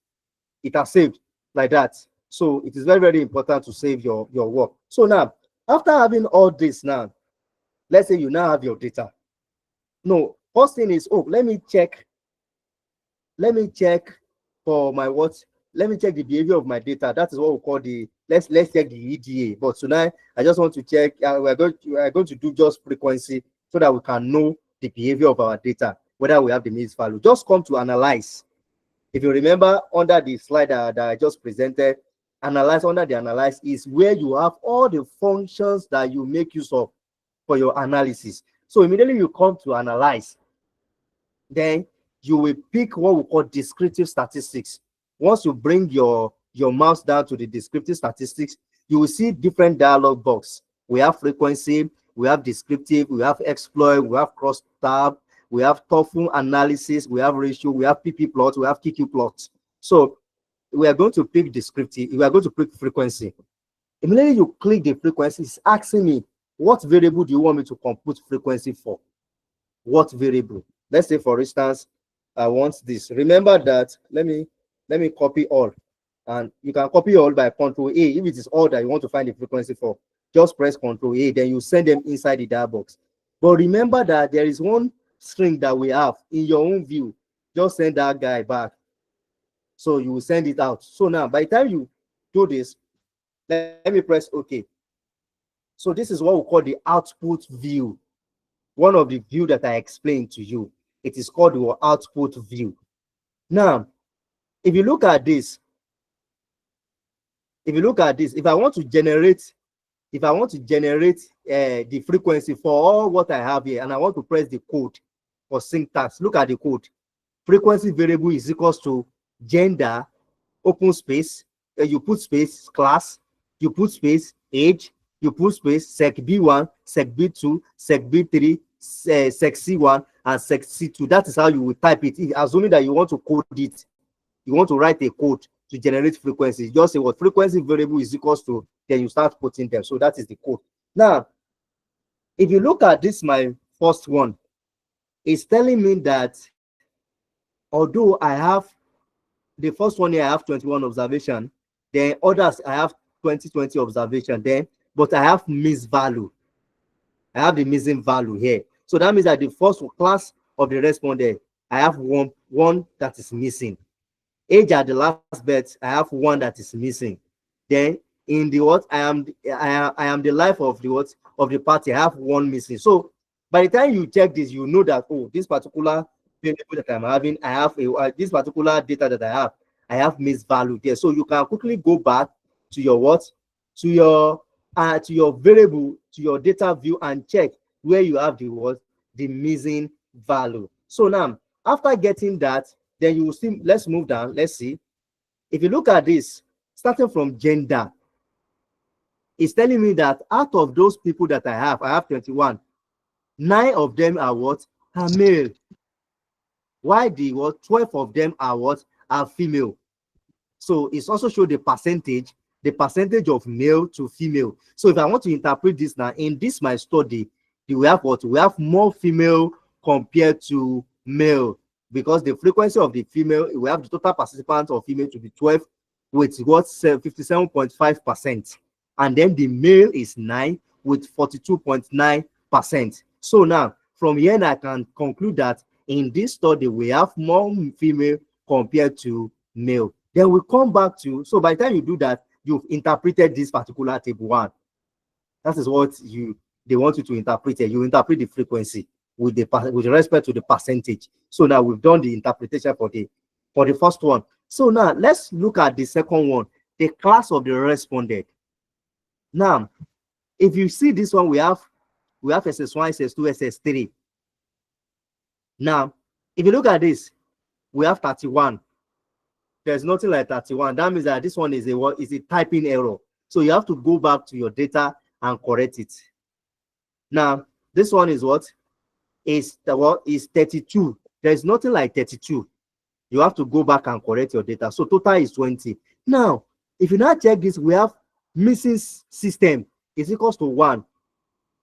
it has saved like that. So it is very, very important to save your work. So now, after having all this now, let's say you now have your data. No, first thing is, oh, let me check for my what? Let me check the behavior of my data. That is what we call the, let's check the EDA. But tonight, I just want to check, we're going to do just frequency so that we can know the behavior of our data, whether we have the means value. Just come to analyze. If you remember under the slide that I just presented, analyze, under the analyze is where you have all the functions that you make use of for your analysis. So immediately you come to analyze, then you will pick what we call descriptive statistics. Once you bring your mouse down to the descriptive statistics, you will see different dialog box. We have frequency, we have descriptive, we have exploit, we have cross tab, we have TOEFL analysis, we have ratio, we have PP plots, we have QQ plots. So we are going to pick descriptive, we are going to pick frequency. Immediately you click the frequency, it's asking me, what variable do you want me to compute frequency for? What variable? Let's say, for instance, I want this. Remember that, let me copy all. And you can copy all by Control A. If it is all that you want to find the frequency for, just press Control A, then you send them inside the dialog box. But remember that there is one string that we have in your own view. Just send that guy back. So you will send it out. So now, by the time you do this, let me press OK. So this is what we call the output view. One of the view that I explained to you. It is called your output view. Now, if you look at this, if I want to generate the frequency for all what I have here, and I want to press the code for syntax, look at the code. Frequency variable is equals to gender, open space, you put space, class, you put space, age, you put space, sec B1, sec B2, sec B3, sec C1, and sec C2. That is how you will type it. Assuming that you want to code it, you want to write a code to generate frequency. Just say what frequency variable is equals to, then you start putting them. So that is the code. Now, if you look at this, my first one, it's telling me that although I have the first one here, I have 21 observation, then others I have 20 observation, then but I have missed value. I have the missing value here. So that means that the first class of the respondent, I have one that is missing. Age at the last bet, I have one that is missing. Then in the what, I am the life of the what of the party, I have one missing. So by the time you check this, you know that, oh, this particular variable that I'm having, I have this particular data that I have missed value there. So you can quickly go back to your what, to your variable, to your data view, and check where you have the what, the missing value. So now, after getting that, then you will see, let's move down, let's see. If you look at this, starting from gender, it's telling me that out of those people that I have 21, 9 of them are what? Are male. Why the what? 12 of them are what? Are female. So it's also show the percentage of male to female. So if I want to interpret this now, in this my study, we have what? We have more female compared to male, because the frequency of the female, we have the total participants of female to be 12 with what? 57.5%. and then the male is 9 with 42.9%. So now, from here, I can conclude that in this study, we have more female compared to male. Then we come back to, so by the time you do that, you've interpreted this particular table 1. That is what they want you to interpret it. You interpret the frequency with respect to the percentage. So now we've done the interpretation for the first one. So now let's look at the second one, the class of the responded. Now, if you see this one, we have SS1, SS2, SS3. Now, if you look at this, we have 31. There's nothing like 31. That means that this one is a typing error. So you have to go back to your data and correct it. Now, this one is what? Is 32. There's nothing like 32. You have to go back and correct your data. So total is 20. Now, if you now check this, we have missing system is equals to 1.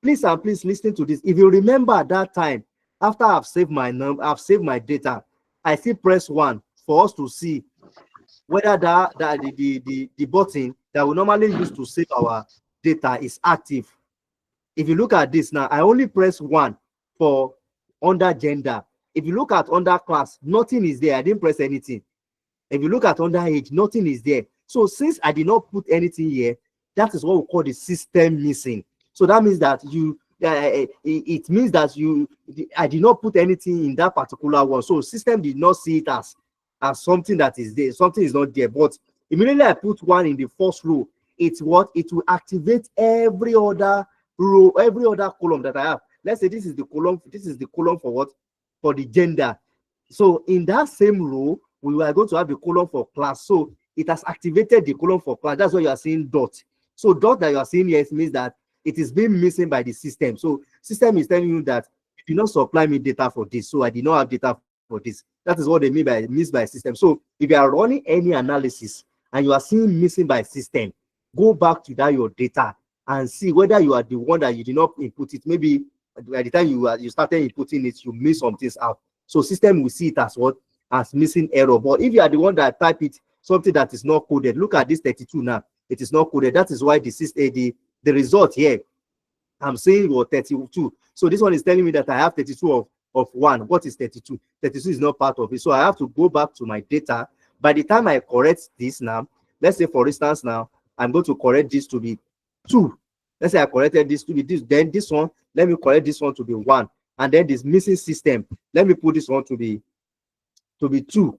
Please and please listen to this. If you remember at that time, after I've saved my number, I've saved my data, I still press 1 for us to see whether the button that we normally use to save our data is active. If you look at this now, I only press 1 for under gender. If you look at under class, nothing is there. I didn't press anything. If you look at under age, nothing is there. So since I did not put anything here, that is what we call the system missing. So that means that it means that I did not put anything in that particular one. So system did not see it as something that is there. Something is not there. But immediately I put 1 in the first row, it will activate every other row, every other column that I have. Let's say this is the column. This is the column for what? For the gender. So in that same row, we are going to have a column for class. So it has activated the column for class. That's why you are seeing dot. So dot that you are seeing here means that it is being missing by the system. So system is telling you that you did not supply me data for this. So I did not have data for this. That is what they mean by missed by system. So if you are running any analysis and you are seeing missing by system, go back to that your data and see whether you are the one that you did not input it. Maybe by the time you started inputting it, you miss some things out. So system will see it as what? As missing error. But if you are the one that type it, something that is not coded, look at this 32 now. It is not coded. That is why the result here, I'm saying was 32. So this one is telling me that I have 32 of 1. What is 32? 32 is not part of it. So I have to go back to my data. By the time I correct this now, let's say for instance now, I'm going to correct this to be 2. Let's say I corrected this to be this. Then this one, let me correct this one to be 1. And then this missing system, let me put this one to be 2.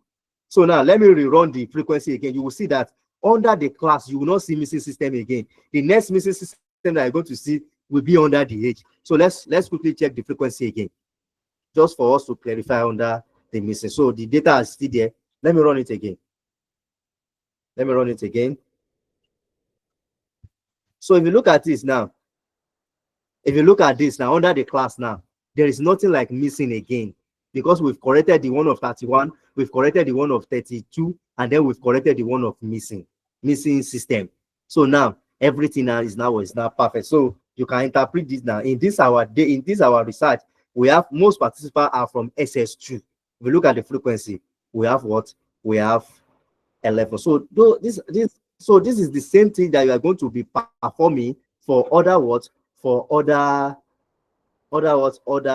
So now let me rerun the frequency again. You will see that under the class, you will not see missing system again. The next missing system that you're going to see will be under the age. So let's quickly check the frequency again, just for us to clarify under the missing. So the data is still there. Let me run it again. So if you look at this now, under the class now, there is nothing like missing again, because we've corrected the one of 31, we've corrected the one of 32, and then we've corrected the one of missing system. So now everything now is now perfect. So you can interpret this now. In this our research, we have most participants are from SS2. If we look at the frequency, we have what? We have 11. So this is the same thing that you are going to be performing for other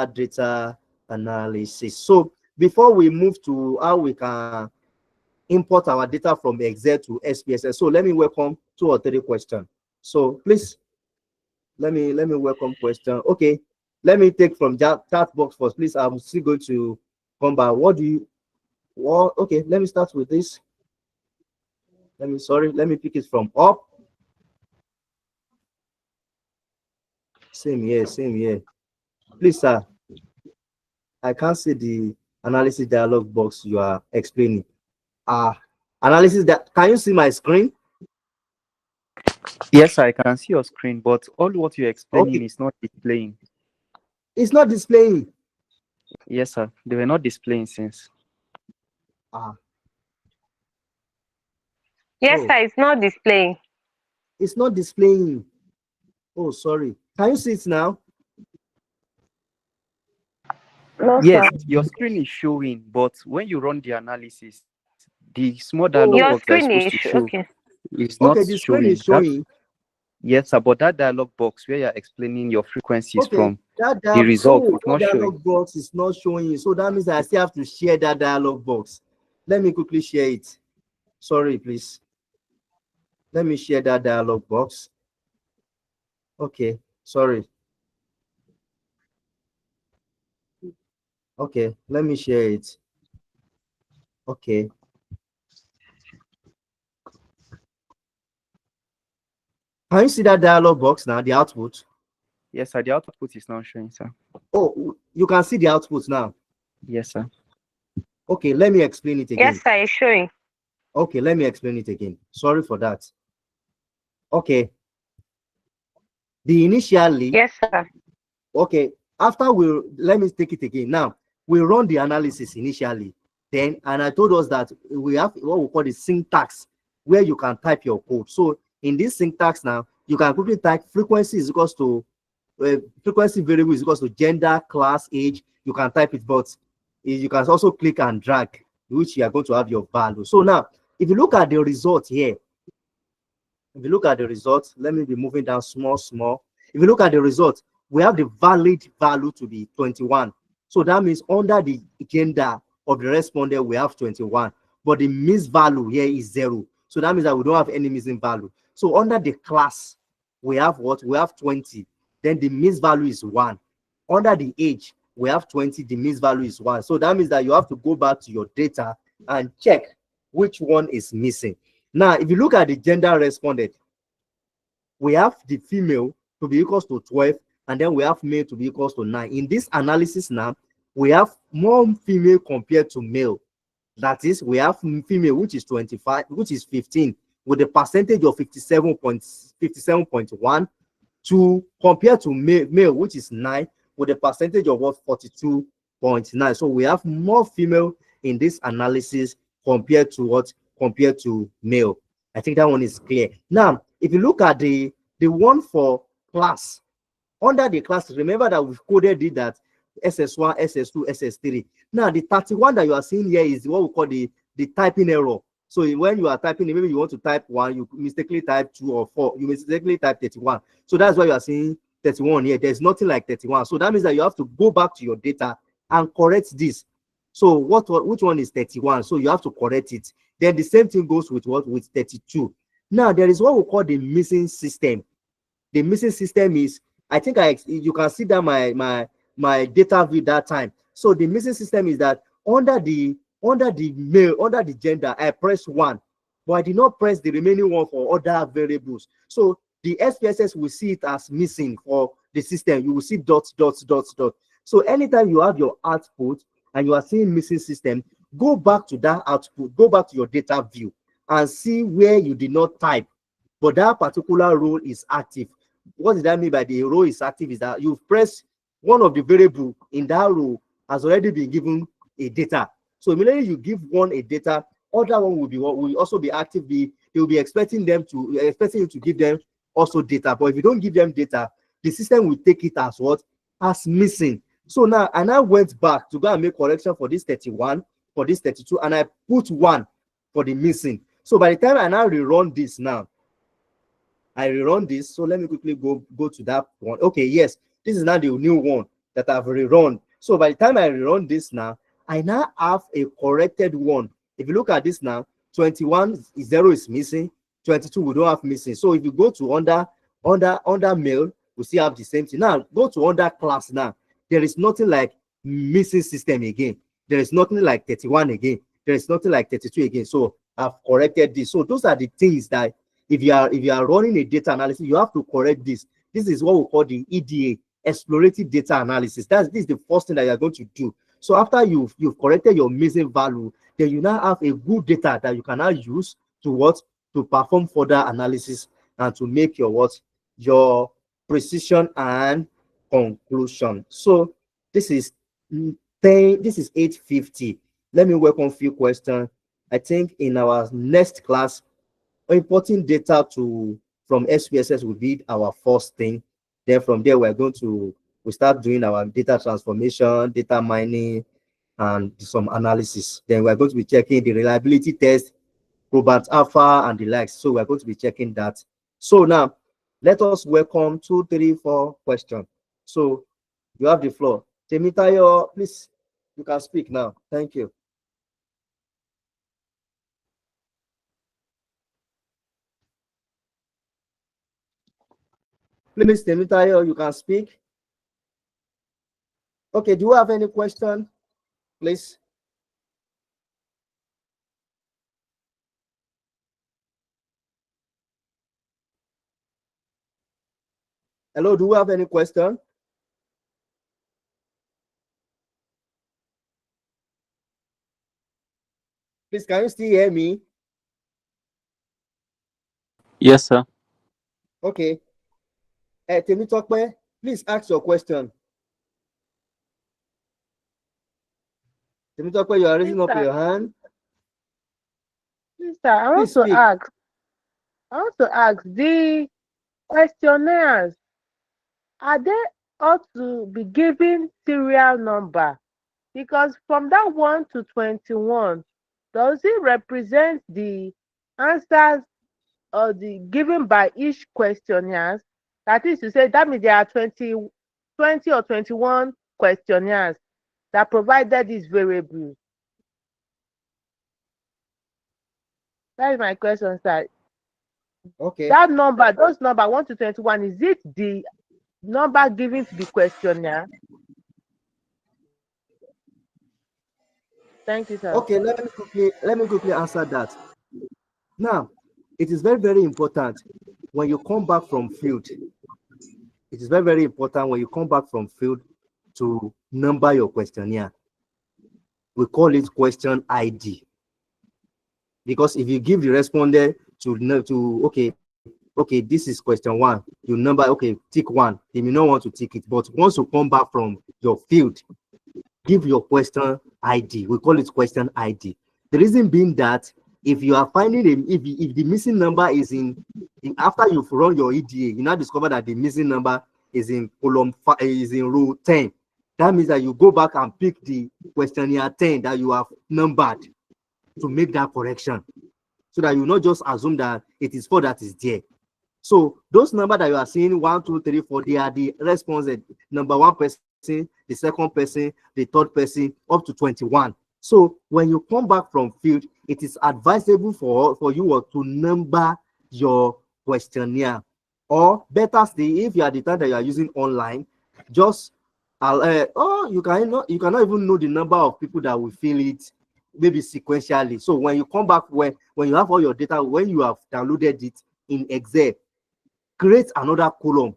data analysis. So before we move to how we can import our data from Excel to SPSS, so let me welcome 2 or 3 questions. So please, let me welcome question. Okay, let me take from that chat box first, please. I'm still going to come back. Okay, let me start with this. Let me pick it from up. Same here. Please, sir. I can't see the analysis dialog box you are explaining. Analysis that, can you see my screen? Yes, I can see your screen, but all what you're explaining is not displaying. It's not displaying. Yes, sir. They were not displaying since. Yes, sir, it's not displaying. It's not displaying. Oh, sorry. Can you see it now? No, Yes, sir. your screen is showing, but when you run the analysis, the small dialog Your box that is screen supposed is to show okay. is not Okay, the screen showing. is showing. Yes, sir, but that dialog box where you're explaining your frequencies Okay, from that the result is that not showing. dialog box is not showing you. So that means I still have to share that dialog box. Let me quickly share it. Sorry, please. Let me share that dialog box. Okay, sorry. Okay, let me share it. Okay. Can you see that dialog box now, the output? Yes, sir, the output is not showing, sir. Oh, you can see the output now. Yes, sir. Okay, let me explain it again. Yes, sir, it's showing. Okay, let me explain it again. Sorry for that. Okay. The initially, Yes, sir. okay, after let me take it again. Now, we run the analysis initially. Then, and I told us that we have what we call the syntax, where you can type your code. So in this syntax now, you can quickly type frequency is equals to frequency variable is equals to gender, class, age. You can type it, but you can also click and drag, which you are going to have your value. So now, if you look at the result here, if you look at the results, let me be moving down small. If you look at the results, we have the valid value to be 21. So that means under the gender of the respondent, we have 21. But the missed value here is 0. So that means that we don't have any missing value. So under the class, we have what? We have 20. Then the missed value is 1. Under the age, we have 20. The missed value is 1. So that means that you have to go back to your data and check which one is missing. Now, if you look at the gender respondent, we have the female to be equals to 12, and then we have male to be equals to 9. In this analysis now, we have more female compared to male. That is, we have female, which is 25, which is 15, with a percentage of 57.1, to compare to male, which is 9, with a percentage of what, 42.9. So we have more female in this analysis compared to what, compared to male. I think that one is clear. Now, if you look at the one for class, under the class, remember that we've coded it that SS1, SS2, SS3. Now, the 31 that you are seeing here is what we call the typing error. So when you are typing, maybe you want to type 1, you mistakenly type 2 or 4, you mistakenly type 31. So that's why you are seeing 31 here. There's nothing like 31. So that means that you have to go back to your data and correct this. So which one is 31? So you have to correct it. Then the same thing goes with what? With 32. Now, there is what we call the missing system. The missing system is, I think you can see that my data view that time. So the missing system is that under the male, under the gender, I press 1, but I did not press the remaining one for other variables. So the SPSS will see it as missing for the system. You will see dots, dots, dots, dots. So anytime you have your output and you are seeing missing system, go back to that output, go back to your data view and see where you did not type, but that particular row is active. What does that mean by the row is active? Is that you've pressed one of the variable in that row has already been given a data. So immediately you give one a data, other one will also be active. They will be expecting you to give them also data. But if you don't give them data, the system will take it as what? As missing. So now I now went back to go and make correction for this 31, for this 32, and I put 1 for the missing. So by the time I now rerun this now, I rerun this. So let me quickly go to that one. Okay, yes, this is now the new one that I've rerun. So by the time I rerun this now, I now have a corrected one. If you look at this now, 21 0 is missing, 22 we don't have missing. So if you go to under male, we still have the same thing. Now go to under class now. There is nothing like missing system again. There is nothing like 31 again. There is nothing like 32 again. So I've corrected this. So those are the things that if you are running a data analysis, you have to correct this. This is what we call the EDA, explorative data analysis. This is the first thing that you're going to do. So after you've corrected your missing value, then you now have a good data that you can now use to perform further analysis and to make your precision and conclusion. So this is 8:50. Let me work on a few questions. I think in our next class, importing data from SPSS will be our first thing. Then from there, we start doing our data transformation, data mining, and some analysis. Then we're going to be checking the reliability test, Robert Alpha, and the likes. So we're going to be checking that. So now, Let us welcome 2, 3, 4 questions. So you have the floor. Temitayo, please, you can speak now. Thank you. Please, Temitayo, you can speak. Okay, do you have any question, please? Hello, do you have any question? Please, can you still hear me? Yes, sir. Okay. Temitope, please ask your question. Temitope, you are raising up your hand. Sister, I want Please to speak. ask. The questionnaires, are they ought to be given serial number? Because from that 1 to 21, does it represent the answers or the given by each questionnaires? That is to say, that means there are 20 or 21 questionnaires that provided these variables. That is my question, sir. Okay. That number, those number 1 to 21, is it the number given to the questionnaire? Thank you, sir. Okay, let me quickly answer that. Now, it is very, very important when you come back from field. It is very, very important when you come back from field to number your questionnaire. We call it question ID. Because if you give the respondent okay, this is question 1, you number, okay, tick 1, they may not want to tick it, but once you come back from your field, give your question ID. We call it question ID. The reason being that if you are finding if the missing number is in after you've run your EDA, you now discover that the missing number is in column 5, is in row 10. That means that you go back and pick the questionnaire 10 that you have numbered to make that correction, so that you not just assume that it is 4 that is there. So those numbers that you are seeing, 1, 2, 3, 4, they are the responses. Number 1 person, the second person, the third person, up to 21. So when you come back from field, it is advisable for you to number your questionnaire. Or better still, if you are the type that you are using online, just you cannot even know the number of people that will fill it, maybe sequentially. So when you come back, when you have all your data, when you have downloaded it in Excel, create another column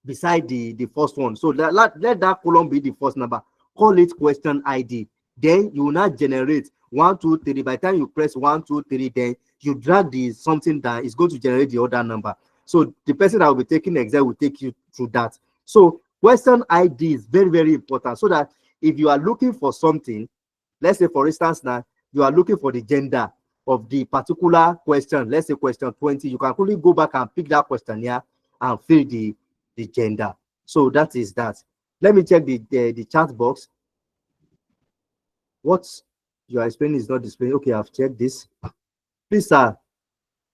beside the first one. So let that column be the first number. Call it question ID. Then you will not generate 1, 2, 3. By the time you press 1, 2, 3, then you drag the something down, it's going to generate the other number. So the person that will be taking the exam will take you through that. So question ID is very, very important, so that if you are looking for something, let's say for instance now you are looking for the gender of the particular question, let's say question 20, you can quickly go back and pick that questionnaire and fill the gender. So that is that. Let me check the chat box. What you are explaining is not displaying. Okay, I've checked this. Please, sir,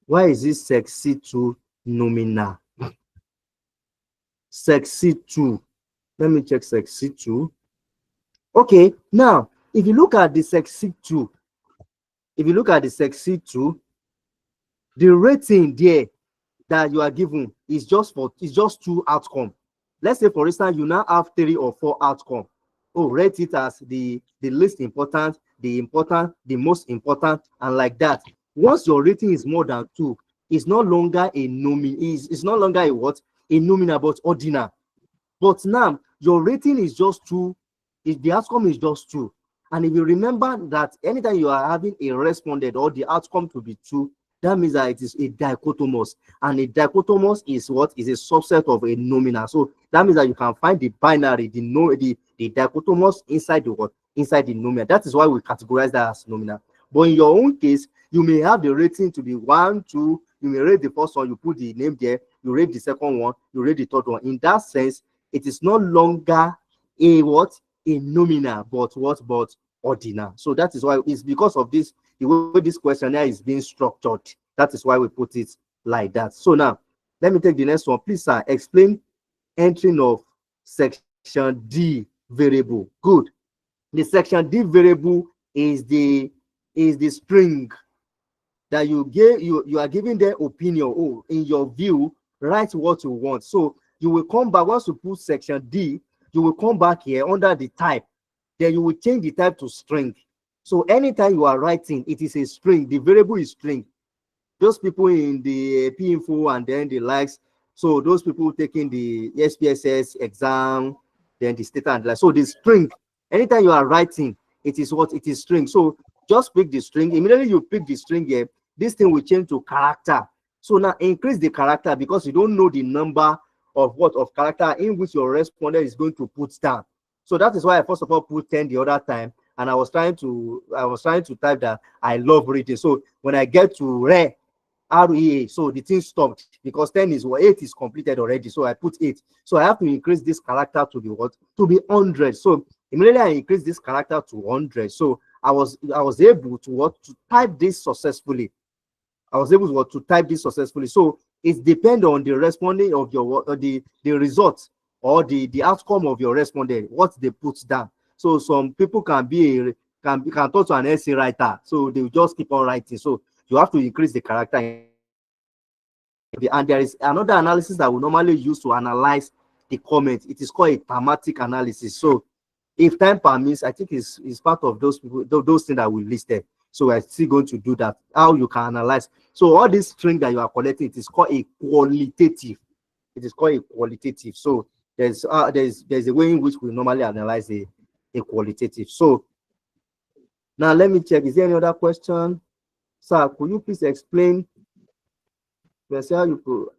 why is this sexy 2 nominal? Sexy 2. Let me check sexy 2. Okay, now if you look at the sexy 2, the rating there that you are given is just 2 outcome. Let's say for instance you now have 3 or 4 outcome. Oh, rate it as the least important, the important, the most important, and like that. Once your rating is more than 2, it's no longer a nominal. It's no longer a what? A nominal, but ordinal. But now your rating is just 2. If the outcome is just 2, and if you remember that anytime you are having a respondent or the outcome to be 2, that means that it is a dichotomous, and a dichotomous is what? Is a subset of a nominal. So that means that you can find the binary, the dichotomous inside the what? Inside the nominal. That is why we categorize that as nominal. But in your own case, you may have the rating to be 1, 2. You may rate the first one, you put the name there. You rate the second one, you rate the third one. In that sense, it is no longer a what? A nominal, but what? But ordinal. So that is why it's because of this, the way this questionnaire is being structured. That is why we put it like that. So now let me take the next one. Please, sir, explain entering of section D variable. Good. The section D variable is the string that you are giving their opinion. Oh, in your view, write what you want. So you will come back once you put section D, you will come back here under the type. Then you will change the type to string. So anytime you are writing, it is a string. The variable is string. Those people in the P info and then the likes. So those people taking the SPSS exam, then the state and like. So the string, anytime you are writing, it is what? It is string. So just pick the string. Immediately you pick the string here, this thing will change to character. So now increase the character because you don't know the number of what of character in which your respondent is going to put down. So that is why I first of all put 10 the other time, and I was trying to type that I love reading. So when I get to REA, so the thing stopped because 10 is what 8 is completed already. So I put 8. So I have to increase this character to be what? To be 100. So immediately I increase this character to 100. So I was able to what? To type this successfully. I was able to what? To type this successfully. So it depends on the responding of your the result or the outcome of your respondent, what they put down. So some people can talk to an essay writer, so they will just keep on writing. So you have to increase the character. And there is another analysis that we normally use to analyze the comment. It is called a thematic analysis. So if time permits, I think it's part of those people, those things that we listed. So we're still going to do that. How you can analyze. So all this string that you are collecting, it is called a qualitative. It is called a qualitative. So there's a way in which we normally analyze a qualitative. So now let me check. Is there any other question? Sir, could you please explain how you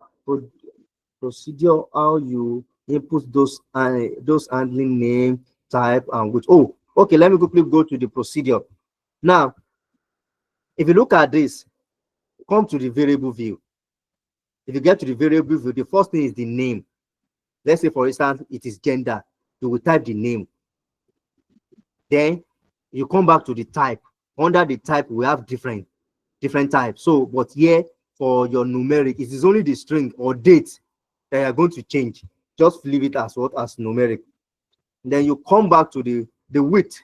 procedure, how you input those handling name, type, and which? Oh, okay. Let me quickly go to the procedure. Now, if you look at this, come to the variable view. If you get to the variable view, the first thing is the name. Let's say, for instance, it is gender. You will type the name. Then you come back to the type. Under the type, we have different types. So, but here for your numeric, it is only the string or date that you are going to change. Just leave it as what? As numeric. Then you come back to the width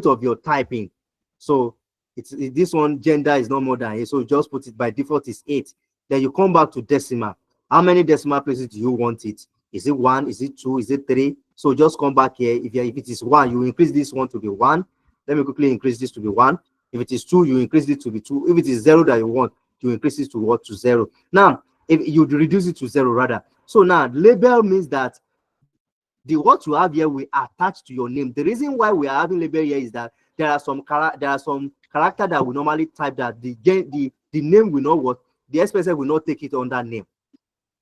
of your typing. So this one, gender is not more than 8. So just put it by default is 8. Then you come back to decimal. How many decimal places do you want it? Is it 1? Is it 2? Is it 3? So just come back here. If it is 1, you increase this one to be 1. Let me quickly increase this to be 1. If it is 2, you increase it to be 2. If it is 0 that you want, you increase it to what? To 0. Now, if you reduce it to 0 rather. So now label means that the what you have here will attach to your name. The reason why we are having label here is that there are some character that we normally type that the name will not what the expressor will not take it under name.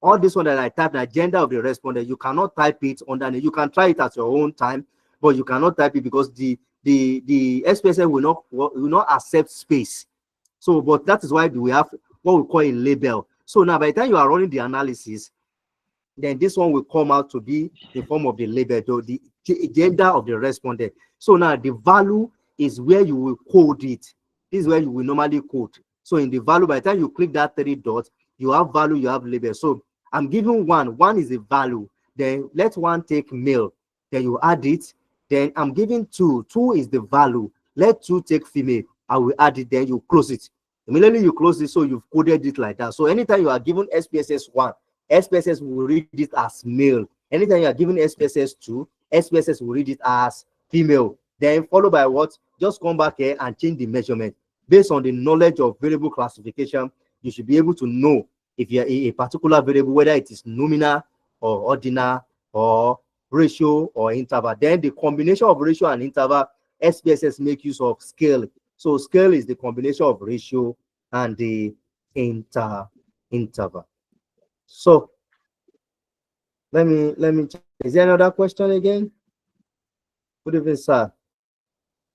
All this one that I type, the gender of the respondent, you cannot type it under name. You can try it at your own time, but you cannot type it because the expressor will not accept space. So, but that is why we have what we call a label. So now by the time you are running the analysis, then this one will come out to be in form of the label, the gender of the respondent. So now the value is where you will code it. This is where you will normally code. So in the value, by the time you click that 3 dots, you have value, you have label. So I'm giving 1. 1 is a value. Then let 1 take male. Then you add it. Then I'm giving 2. 2 is the value. Let 2 take female. I will add it. Then you close it. Immediately you close it, so you've coded it like that. So anytime you are given SPSS 1, SPSS will read it as male. Anytime you are given SPSS 2, SPSS will read it as female. Then followed by what? Just come back here and change the measurement. Based on the knowledge of variable classification, you should be able to know if you are a particular variable, whether it is nominal or ordinal or ratio or interval. Then the combination of ratio and interval, SPSS make use of scale. So scale is the combination of ratio and the interval. So let me check. Is there another question again? Good evening, sir.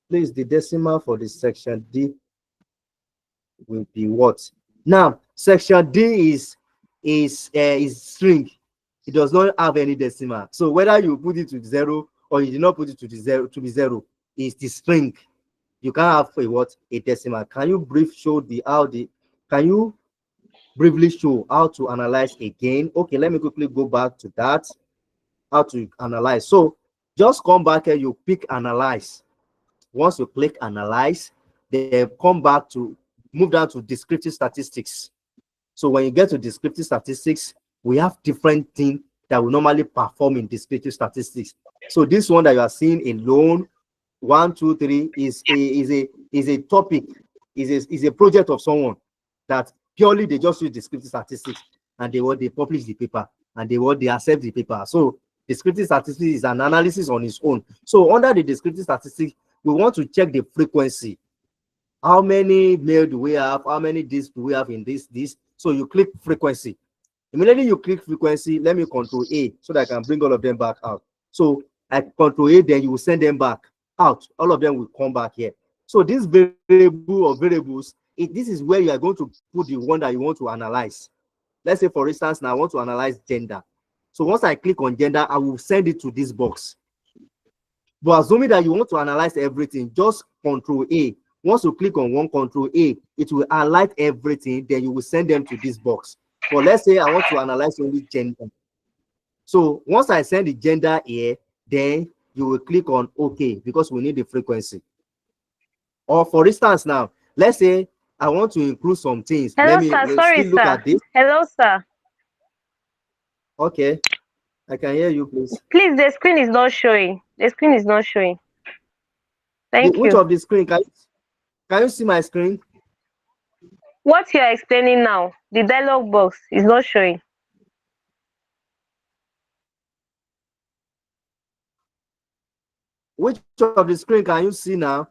Please, the decimal for the section D will be what? Now, section D is string. It does not have any decimal. So whether you put it to 0 or you did not put it to the 0 to be 0, is the string. You can't have a what? A decimal. Can you brief show the how the can you briefly show how to analyze again. Okay, let me quickly go back to that. How to analyze. So just come back here, you pick analyze. Once you click analyze, then come back to move down to descriptive statistics. So when you get to descriptive statistics, we have different things that we normally perform in descriptive statistics. So this one that you are seeing in loan 1, 2, 3 is a topic, is a project of someone that purely they just use descriptive statistics and they publish the paper and they accept the paper. So descriptive statistics is an analysis on its own. So under the descriptive statistics, we want to check the frequency. How many mail do we have? How many disks do we have in this? So you click frequency. Immediately you click frequency, let me control A so that I can bring all of them back out. So I control A, then you will send them back out. All of them will come back here. So this variable or variables, this is where you are going to put the one that you want to analyze. Let's say, for instance, now I want to analyze gender. So once I click on gender, I will send it to this box. But assuming that you want to analyze everything, just control A. Once you click on one, control A, it will highlight everything, then you will send them to this box. But let's say I want to analyze only gender. So once I send the gender here, then you will click on OK because we need the frequency. Or for instance, now, let's say I want to include some things. Hello, Let's sir. Sorry, still look sir. at this. Hello, sir. Okay, I can hear you, please. Please, the screen is not showing. The screen is not showing. Thank Which you. of the screen? Can you see my screen? What you are explaining now, the dialog box is not showing. Which of the screen can you see now?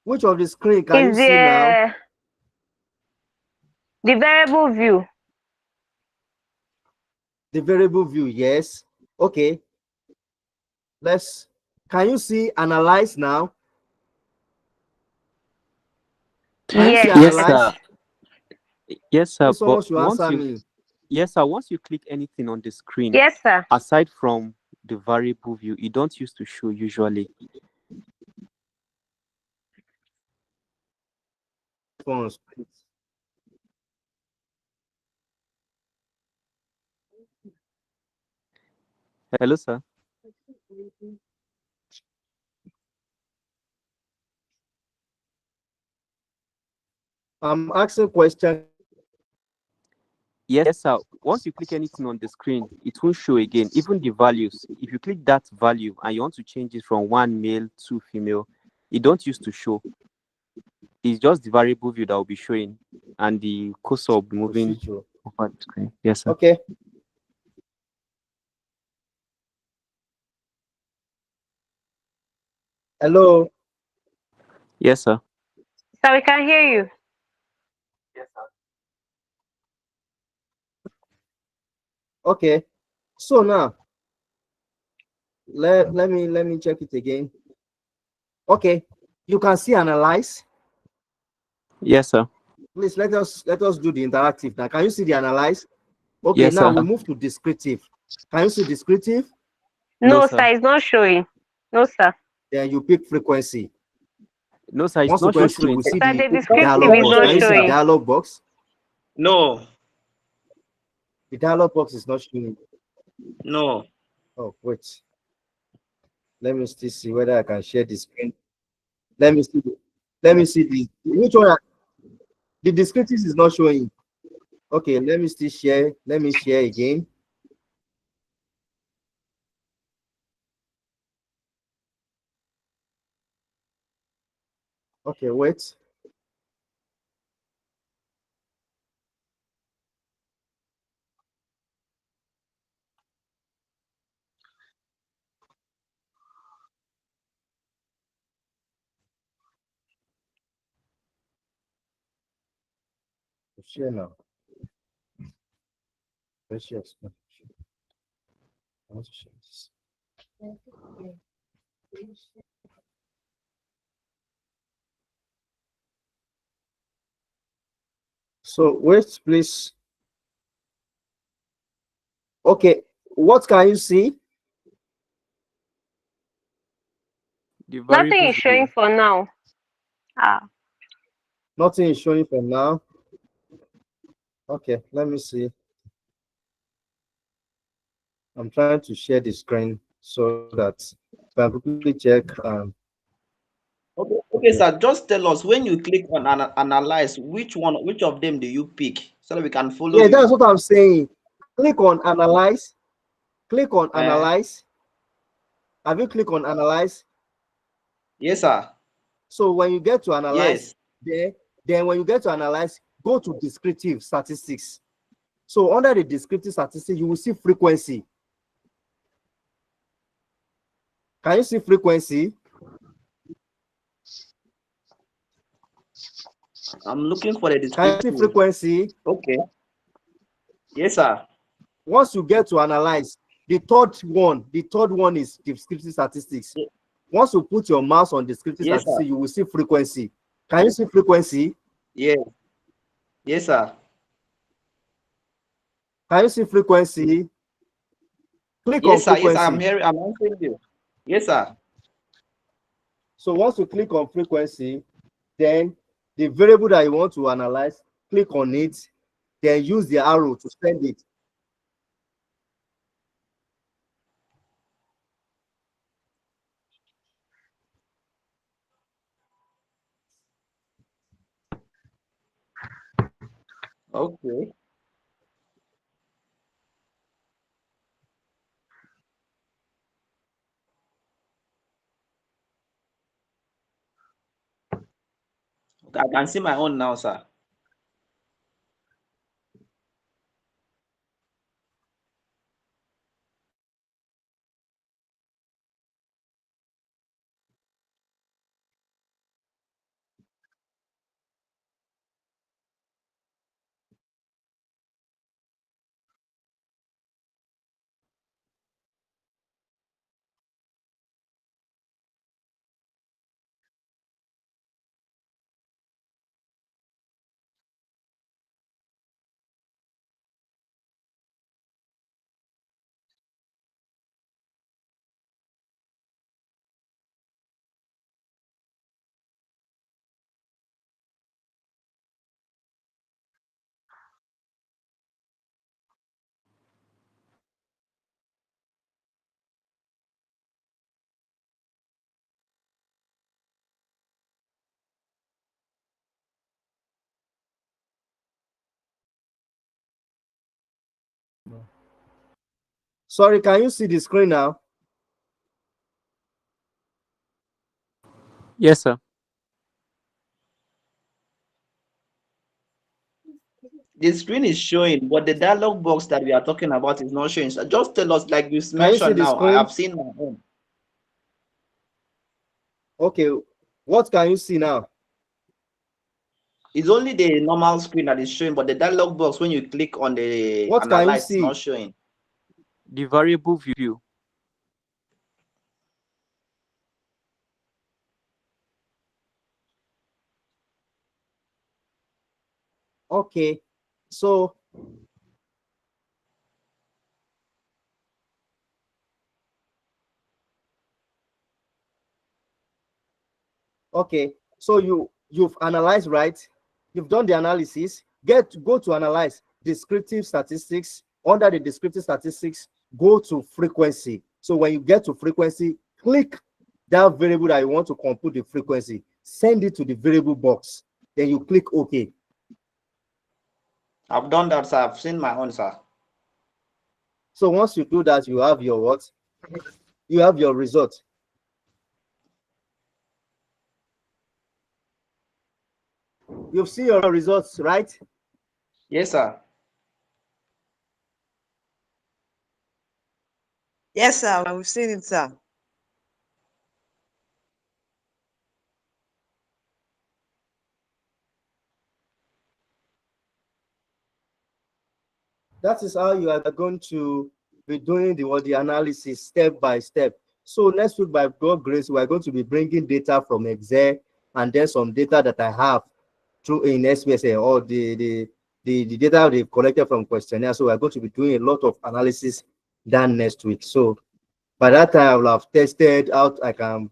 Which of the screen can you see now? The variable view. The variable view, yes. Okay. Can you see analyze now? Can you see Yes. analyze? Yes, sir. Someone But should answer me. yes, sir. Once you click anything on the screen, Yes, sir. aside from the variable view, it don't used to show usually. Hello, sir. I'm asking question. Yes, sir. Once you click anything on the screen, it won't show again. Even the values. If you click that value and you want to change it from one male to female, it don't used to show. It's just the variable view that will be showing, and the cursor will be moving over the screen. Yes, sir. Okay. Hello. Yes, sir. So we can hear you. Yes, sir. Okay. So now let me check it again. Okay. You can see analyze. Yes, sir. Please let us do the interactive now. Can you see the analyze? Okay, Yes, now sir. we move to descriptive. Can you see descriptive? No, sir, it's not showing. No, sir. Then you pick frequency. No, sir, it's Once not frequency, showing. we see Sir, the the descriptive dialog is box. not Can you see the showing. dialog box? No, The dialog box is not showing. no. Oh, wait. Let me still see whether I can share the screen. Let me see. Let me see the which one. The descriptive is not showing. Okay, let me still share. Let me share again. Okay, wait. Share now. Let's share. I want to share this. So wait, please. Okay, what can you see? The Nothing variable is showing view. for now. Ah. Nothing is showing for now. Okay, let me see. I'm trying to share the screen so that if I quickly check. Okay, sir. Just tell us when you click on analyze, which of them do you pick so that we can follow Yeah, you? that's what I'm saying. Click on analyze. Click on Eh? analyze. Have you clicked on analyze? Yes, sir. So when you get to analyze, Yes. then when you get to analyze, go to descriptive statistics. So under the descriptive statistics, you will see frequency. Can you see frequency? I'm looking for the Can you see descriptive. frequency? Okay. Yes, sir. Once you get to analyze, the third one is descriptive statistics. Ye- Once you put your mouse on descriptive Yes, sir. statistics, you will see frequency. Can you see frequency? Yes. Yes, sir. Can you see frequency? Click on Yes, sir. Yes, sir. I'm frequency. hearing. I'm answering you. Yes, sir. So once you click on frequency, then the variable that you want to analyze, click on it, then use the arrow to send it. Okay. Okay, I can see my own now, sir. Sorry, can you see the screen now? Yes, sir. The screen is showing, but the dialog box that we are talking about is not showing. So just tell us, like you Can you see mentioned the now, I screen? have seen my own. Okay, what can you see now? It's only the normal screen that is showing, but the dialog box, when you click on the What can you analyze, it's not see? showing. The variable view. Okay, so okay, so you've analyzed, right? You've done the analysis. Go to analyze descriptive statistics. Under the descriptive statistics, go to frequency. So when you get to frequency, click that variable that you want to compute the frequency. Send it to the variable box. Then you click OK. I've done that, sir. I've seen my own, sir. So once you do that, you have your what? You have your result. You see your results, right? Yes, sir. Yes, sir. We've seen it, sir. That is how you are going to be doing the analysis step by step. So next week, by God grace, we are going to be bringing data from Excel and then some data that I have through in SPSS or the data they've collected from questionnaire. So we're going to be doing a lot of analysis done next week. So by that time, I will have tested out. I can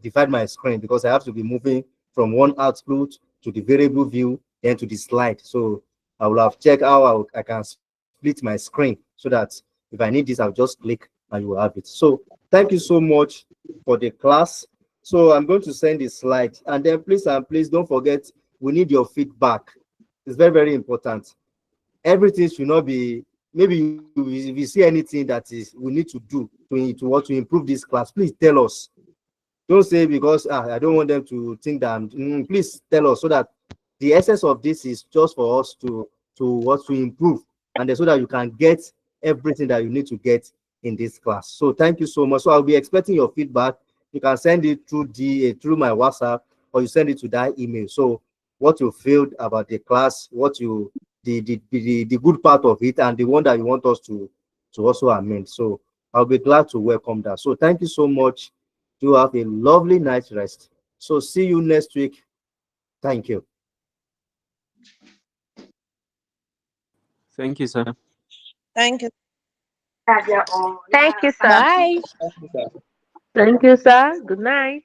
divide my screen because I have to be moving from one output the variable view, then to the slide. So I will have checked how I can split my screen so that if I need this, I'll just click and you will have it. So thank you so much for the class. So I'm going to send the slide, and then please and please don't forget, we need your feedback. It's very, very important. Everything should not be, maybe if you see anything that is we need to do to improve this class, please tell us. Don't say because I don't want them to think that please tell us, so that the essence of this is just for us to improve, and then so that you can get everything that you need to get in this class. So thank you so much. So I'll be expecting your feedback. You can send it through my WhatsApp, or you send it to that email. So what you feel about the class, what you the good part of it, and the one that you want us to also amend. So I'll be glad to welcome that. So thank you so much. Do have a lovely night rest. So see you next week. Thank you. Thank you, sir. Thank you. Thank you, sir. Bye. Thank you, sir. Thank you, sir. Good night.